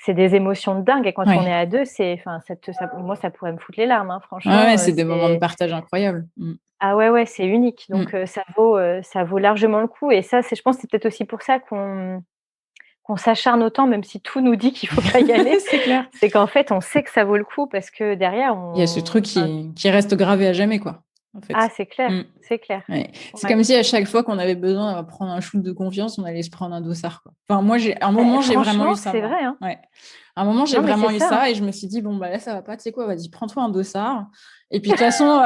c'est des émotions de dingue et quand on est Ouais. à 2 c'est enfin, ça moi, ça pourrait me foutre les larmes, hein, Ouais, franchement, c'est des moments de c'est partage incroyables. Mmh. ah ouais, ouais, c'est unique donc Mmh. ça vaut largement le coup et ça, je pense, c'est peut-être aussi pour ça qu'on s'acharne autant, même si tout nous dit qu'il faut pas y aller, C'est clair. c'est qu'en fait, on sait que ça vaut le coup parce que derrière Il y a ce truc enfin qui reste gravé à jamais, quoi, en ah fait. c'est clair, Mmh. c'est clair. Ouais. C'est Ouais. comme si à chaque fois qu'on avait besoin de prendre un shoot de confiance, on allait se prendre un dossard, quoi. Enfin, moi, à un moment, j'ai vraiment eu Franchement, ça, c'est moi. vrai, hein. Ouais. À un moment, j'ai Non, mais c'est vraiment eu ça, hein. ça et je me suis dit: «Bon, bah, là, ça va pas, tu sais quoi? Vas-y, prends-toi un dossard et puis de toute façon,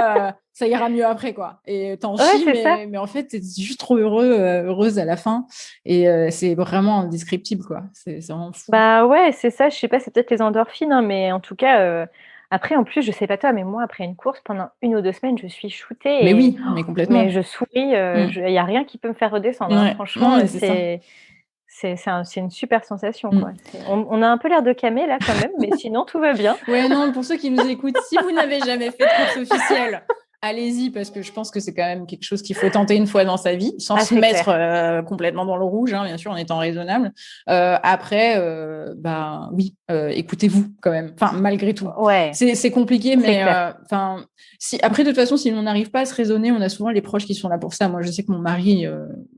ça ira mieux après, quoi» et tu en Ouais, chies, c'est ça. mais en fait, tu es juste trop heureuse à la fin et c'est vraiment indescriptible, quoi. C'est vraiment fou. Bah, ouais, c'est ça, je sais pas, c'est peut-être les endorphines, hein, mais en tout cas, après en plus, je sais pas toi, mais moi après une course, pendant 1 ou 2 semaines, je suis Mais shootée et oui, mais mais complètement. je souris, Mmh. il y a rien qui peut me faire redescendre, hein. Ouais. Non, Franchement, mais c'est ça. c'est une super sensation, quoi. Mmh. On a un peu l'air de camé là quand même, mais sinon tout va bien. Ouais, non, pour ceux qui nous écoutent, si vous n'avez jamais fait de course officielle, allez-y parce que je pense que c'est quand même quelque chose qu'il faut tenter une fois dans sa vie, sans Ah, se c'est clair. mettre complètement dans le rouge, hein, bien sûr, en étant raisonnable. Après, bah oui, écoutez-vous quand même. Enfin, malgré tout, Ouais, c'est compliqué, c'est mais clair. si après de toute façon, si on n'arrive pas à se raisonner, on a souvent les proches qui sont là pour ça. Moi, je sais que mon mari,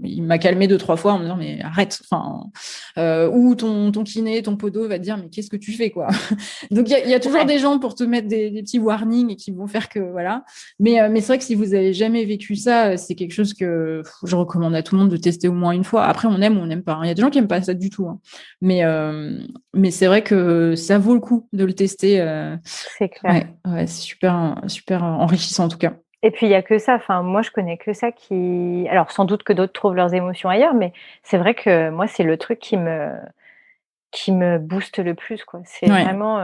il m'a calmé 2-3 fois en me disant mais arrête, ou ton kiné, ton podo va te dire mais qu'est-ce que tu fais quoi. Donc il y a toujours des gens pour te mettre des petits warnings et qui vont faire que voilà. Mais c'est vrai que si vous avez jamais vécu ça, c'est quelque chose que je recommande à tout le monde de tester au moins une fois. Après on aime ou on n'aime pas. Il y a des gens qui aiment pas ça du tout. Hein. Mais c'est vrai que ça vaut le coup de le tester. C'est clair. Ouais, c'est super, super enrichissant en tout cas. Et puis il y a que ça, enfin moi je connais que ça qui alors sans doute que d'autres trouvent leurs émotions ailleurs, mais c'est vrai que moi c'est le truc qui me booste le plus quoi. C'est vraiment,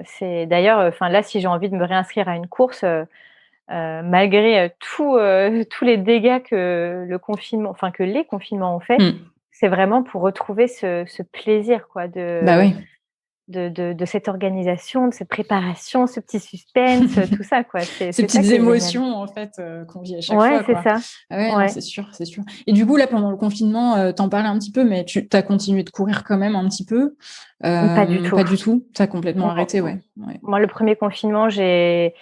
c'est d'ailleurs, enfin là si j'ai envie de me réinscrire à une course, malgré, tous les dégâts que le confinement enfin que les confinements ont fait, c'est vraiment pour retrouver ce plaisir quoi Bah oui. de cette organisation, de cette préparation, ce petit suspense, tout ça quoi. Ces C'est ça petites qui est génial. émotions en fait qu'on vit à chaque Ouais, fois c'est quoi. ça. Ah ouais, non, Ouais. c'est sûr, c'est sûr. Et du coup là pendant le confinement, t'en parlais un petit peu, mais tu as continué de courir quand même un petit peu. Pas du tout. Pas du tout. T'as complètement arrêté, ouais. Moi, le premier confinement, c'était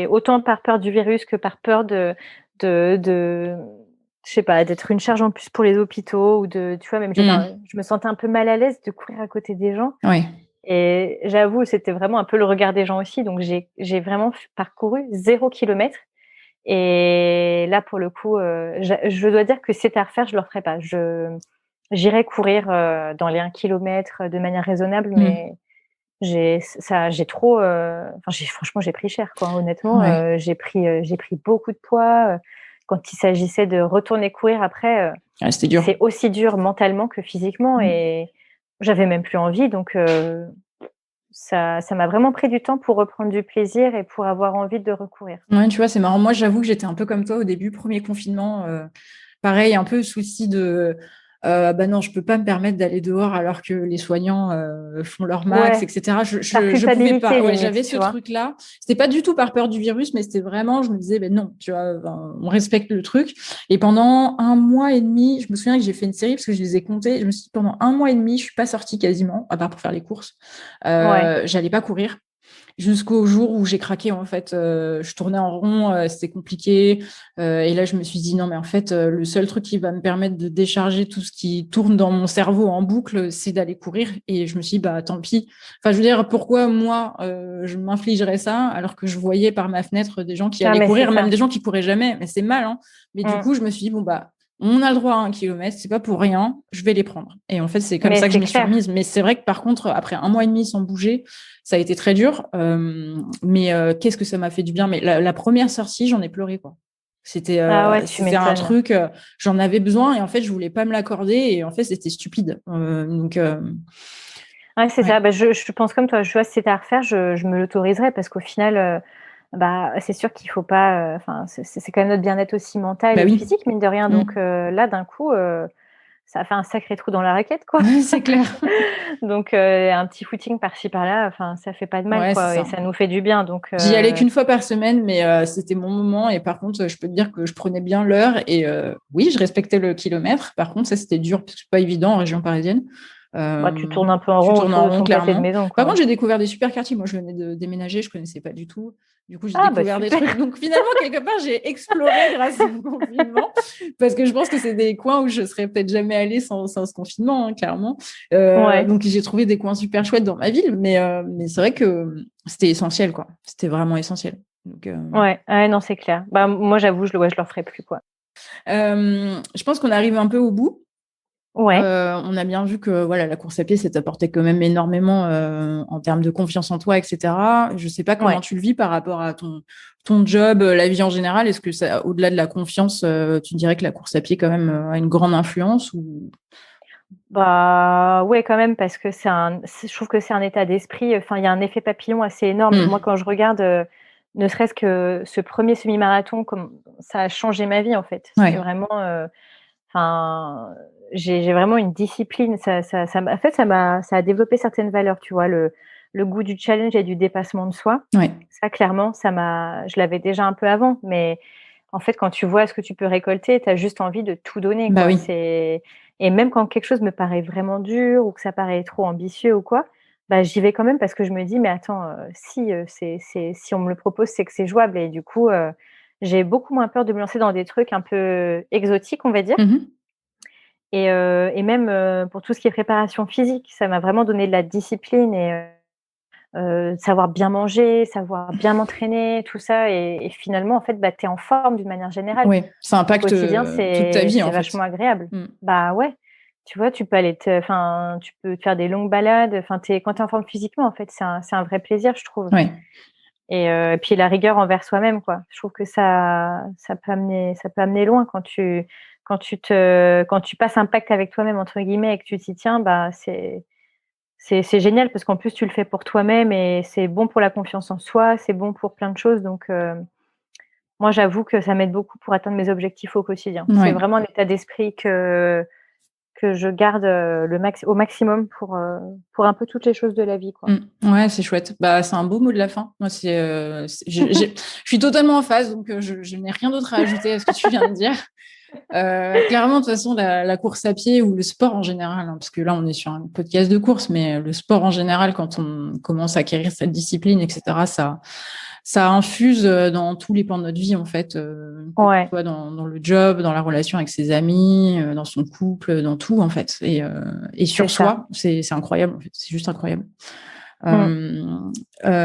autant par peur du virus que par peur de je sais pas, d'être une charge en plus pour les hôpitaux ou tu vois, même je me sentais un peu mal à l'aise de courir à côté des gens. Ouais. Et j'avoue, c'était vraiment un peu le regard des gens aussi. Donc j'ai vraiment parcouru 0 kilomètre. Et là, pour le coup, je dois dire que si c'était à refaire, je le referais pas. J'irais courir, dans les 1 kilomètre de manière raisonnable, mais j'ai trop, franchement, j'ai pris cher, quoi, honnêtement. Ouais. J'ai pris beaucoup de poids, quand il s'agissait de retourner courir après, C'était dur. c'est aussi dur mentalement que physiquement et j'avais même plus envie donc ça m'a vraiment pris du temps pour reprendre du plaisir et pour avoir envie de recourir. Ouais, tu vois, c'est marrant. Moi, j'avoue que j'étais un peu comme toi au début, premier confinement. Pareil, un peu souci de bah non, je peux pas me permettre d'aller dehors alors que les soignants font leur max, Ouais, etc. par Je pouvais pas. culpabilité Ouais, limite, j'avais tu ce vois? truc-là. C'était pas du tout par peur du virus, mais c'était vraiment, je me disais, ben non, tu vois, on respecte le truc. Et pendant 1 mois et demi, je me souviens que j'ai fait une série parce que je les ai comptés. Je me suis dit, pendant 1 mois et demi, je suis pas sortie quasiment, à part pour faire les courses. Ouais. J'allais pas courir jusqu'au jour où j'ai craqué en fait. Je tournais en rond, c'était compliqué. Et là, je me suis dit non, mais en fait, le seul truc qui va me permettre de décharger tout ce qui tourne dans mon cerveau en boucle, c'est d'aller courir. Et je me suis dit bah tant pis. Enfin, je veux dire, pourquoi moi, je m'infligerais ça alors que je voyais par ma fenêtre des gens qui Ah allaient mais c'est courir, même ça. des gens qui couraient jamais. Mais c'est mal, hein. Mais du coup, je me suis dit bon bah on a le droit à 1 kilomètre, c'est pas pour rien, je vais les prendre. Et en fait, c'est comme Mais ça que je c'est m'y suis clair. remise. Mais c'est vrai que par contre, après 1 mois et demi sans bouger, ça a été très dur. Mais qu'est-ce que ça m'a fait du bien. Mais la première sortie, j'en ai pleuré, quoi. C'était Ah ouais, tu c'était un m'étonnes. truc, j'en avais besoin et en fait, je voulais pas me l'accorder et en fait, c'était stupide. Ouais, c'est Ouais. ça. Bah, je pense comme toi. Je vois, si c'était à refaire, je me l'autoriserais parce qu'au final, bah, c'est sûr qu'il faut pas, enfin, c'est quand même notre bien-être aussi mental Bah et oui. physique, mine de rien. Donc, là, d'un coup, ça a fait un sacré trou dans la raquette, quoi. C'est clair. Donc, un petit footing par-ci par-là, enfin, ça fait pas de mal, Ouais, c'est quoi et ça. ça nous fait du bien. Donc, J'y allais qu'une fois par semaine, mais c'était mon moment. Et par contre, je peux te dire que je prenais bien l'heure. Et oui, je respectais le kilomètre. Par contre, ça, c'était dur parce que c'est pas évident en région parisienne. bah, tu tournes un peu en Tu rond tournes autour en de rond, ton pâté de clairement. maison, Par contre, quoi. j'ai découvert des super quartiers. Moi, je venais de déménager, je connaissais pas du tout. Du coup, j'ai Ah bah, découvert des super! trucs. Donc, finalement, quelque part, j'ai exploré grâce au confinement. Parce que je pense que c'est des coins où je serais peut-être jamais allée sans ce confinement, hein, clairement. Ouais. Donc, j'ai trouvé des coins super chouettes dans ma ville. Mais c'est vrai que c'était essentiel, quoi. C'était vraiment essentiel. Donc, Ouais. Ouais, non, c'est clair. Bah, moi, j'avoue, je le referai plus, quoi. je pense qu'on arrive un peu au bout. Ouais. On a bien vu que voilà, la course à pied, ça t'apportait quand même énormément en termes de confiance en toi, etc. Je sais pas comment Ouais. tu le vis par rapport à ton job, la vie en général. Est-ce que ça, au-delà de la confiance, tu dirais que la course à pied quand même a une grande influence ou... Bah, ouais, quand même, parce que je trouve que c'est un état d'esprit, enfin, il y a un effet papillon assez énorme. Moi, quand je regarde, ne serait-ce que ce premier semi-marathon, comme ça a changé ma vie, en fait. C'est Ouais, vraiment, enfin, j'ai vraiment une discipline. En fait, ça a développé certaines valeurs, tu vois? Le goût du challenge et du dépassement de soi. ouais, Ça, clairement, je l'avais déjà un peu avant, mais en fait, quand tu vois ce que tu peux récolter, tu as juste envie de tout donner, bah quoi. oui, Et même quand quelque chose me paraît vraiment dur ou que ça paraît trop ambitieux ou quoi, bah, j'y vais quand même parce que je me dis: «Mais attends, si on me le propose, c'est que c'est jouable» et du coup, j'ai beaucoup moins peur de me lancer dans des trucs un peu exotiques, on va dire. Et même, pour tout ce qui est préparation physique, ça m'a vraiment donné de la discipline et savoir bien manger, savoir bien m'entraîner, tout ça et finalement, en fait, tu es en forme d'une manière générale. Oui, ça Au impacte, quotidien, toute ta vie, en c'est fait. vachement agréable. Bah, ouais, tu vois, tu peux aller tu peux te faire des longues balades, quand tu es en forme physiquement, en fait, c'est un vrai plaisir, je trouve. Ouais. Et puis la rigueur envers soi-même, quoi. Je trouve que ça peut amener loin quand tu passes un «pacte avec toi-même» entre guillemets et que tu t'y tiens, bah, c'est génial parce qu'en plus tu le fais pour toi-même et c'est bon pour la confiance en soi, c'est bon pour plein de choses donc moi j'avoue que ça m'aide beaucoup pour atteindre mes objectifs au quotidien. C'est Ouais. vraiment un état d'esprit que je garde, au maximum pour un peu toutes les choses de la vie, quoi. Ouais, c'est chouette. Bah, c'est un beau mot de la fin. Moi, je suis totalement en phase, donc je n'ai rien d'autre à ajouter à ce que tu viens de dire. Clairement, de toute façon, la course à pied ou le sport en général, parce que là, on est sur un podcast de course, mais le sport en général, quand on commence à acquérir cette discipline, etc., ça infuse dans tous les pans de notre vie, en fait, que ce soit dans le job, dans la relation avec ses amis, dans son couple, dans tout, en fait. Et sur soi, c'est incroyable, en fait. C'est juste incroyable.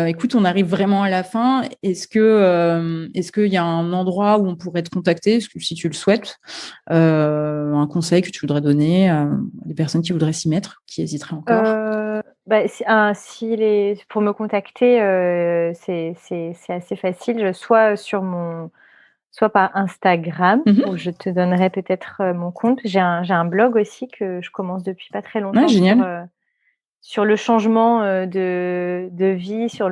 Écoute, on arrive vraiment à la fin. Est-ce qu'il y a un endroit où on pourrait te contacter, si tu le souhaites, un conseil que tu voudrais donner à des personnes qui voudraient s'y mettre, qui hésiteraient encore? Pour me contacter, c'est assez facile, soit par Instagram, où je te donnerai peut-être mon compte. J'ai un blog aussi que je commence depuis pas très longtemps sur le changement de vie, sur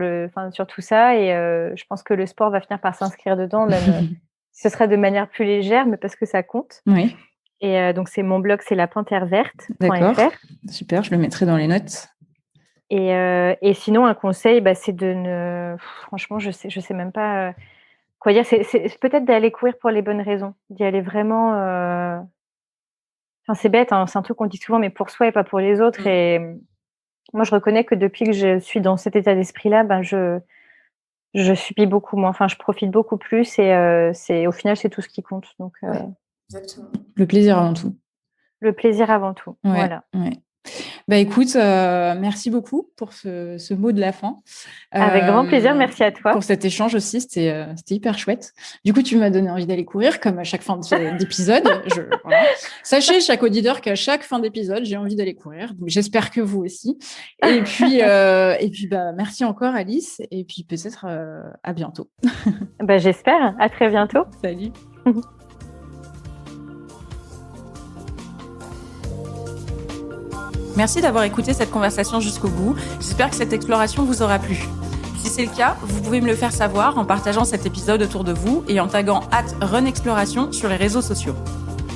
tout ça. Et je pense que le sport va finir par s'inscrire dedans, même ce serait de manière plus légère, mais parce que ça compte. Oui. Et donc c'est mon blog, c'est lapanthèreverte.fr. D'accord, super, je le mettrai dans les notes. Et sinon, un conseil, c'est franchement, je sais même pas quoi dire. C'est peut-être d'aller courir pour les bonnes raisons, d'y aller vraiment. Enfin, c'est bête, hein, c'est un truc qu'on dit souvent, mais pour soi et pas pour les autres. Et moi, je reconnais que depuis que je suis dans cet état d'esprit-là, je subis beaucoup moins. Enfin, je profite beaucoup plus et au final, c'est tout ce qui compte. Donc, exactement. Le plaisir avant tout. Le plaisir avant tout. Ouais, voilà. Ouais. Bah écoute, merci beaucoup pour ce mot de la fin. Avec grand plaisir, merci à toi. Pour cet échange aussi, c'était hyper chouette. Du coup, tu m'as donné envie d'aller courir, comme à chaque fin d'épisode. Voilà. Sachez, chaque auditeur, qu'à chaque fin d'épisode, j'ai envie d'aller courir. Donc, j'espère que vous aussi. Et puis, merci encore, Alice. Et puis, peut-être à bientôt. J'espère. À très bientôt. Salut. Merci d'avoir écouté cette conversation jusqu'au bout. J'espère que cette exploration vous aura plu. Si c'est le cas, vous pouvez me le faire savoir en partageant cet épisode autour de vous et en taguant @runexploration sur les réseaux sociaux.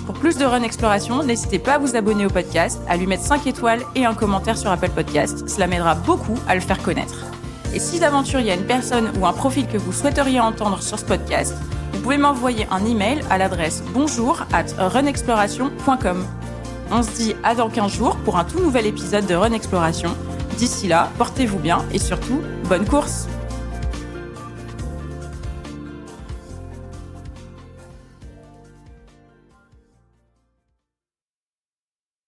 Pour plus de Run Exploration, n'hésitez pas à vous abonner au podcast, à lui mettre 5 étoiles et un commentaire sur Apple Podcast. Cela m'aidera beaucoup à le faire connaître. Et si d'aventure il y a une personne ou un profil que vous souhaiteriez entendre sur ce podcast, vous pouvez m'envoyer un email à l'adresse bonjour@runexploration.com. On se dit à dans 15 jours pour un tout nouvel épisode de Run Exploration. D'ici là, portez-vous bien et surtout, bonne course!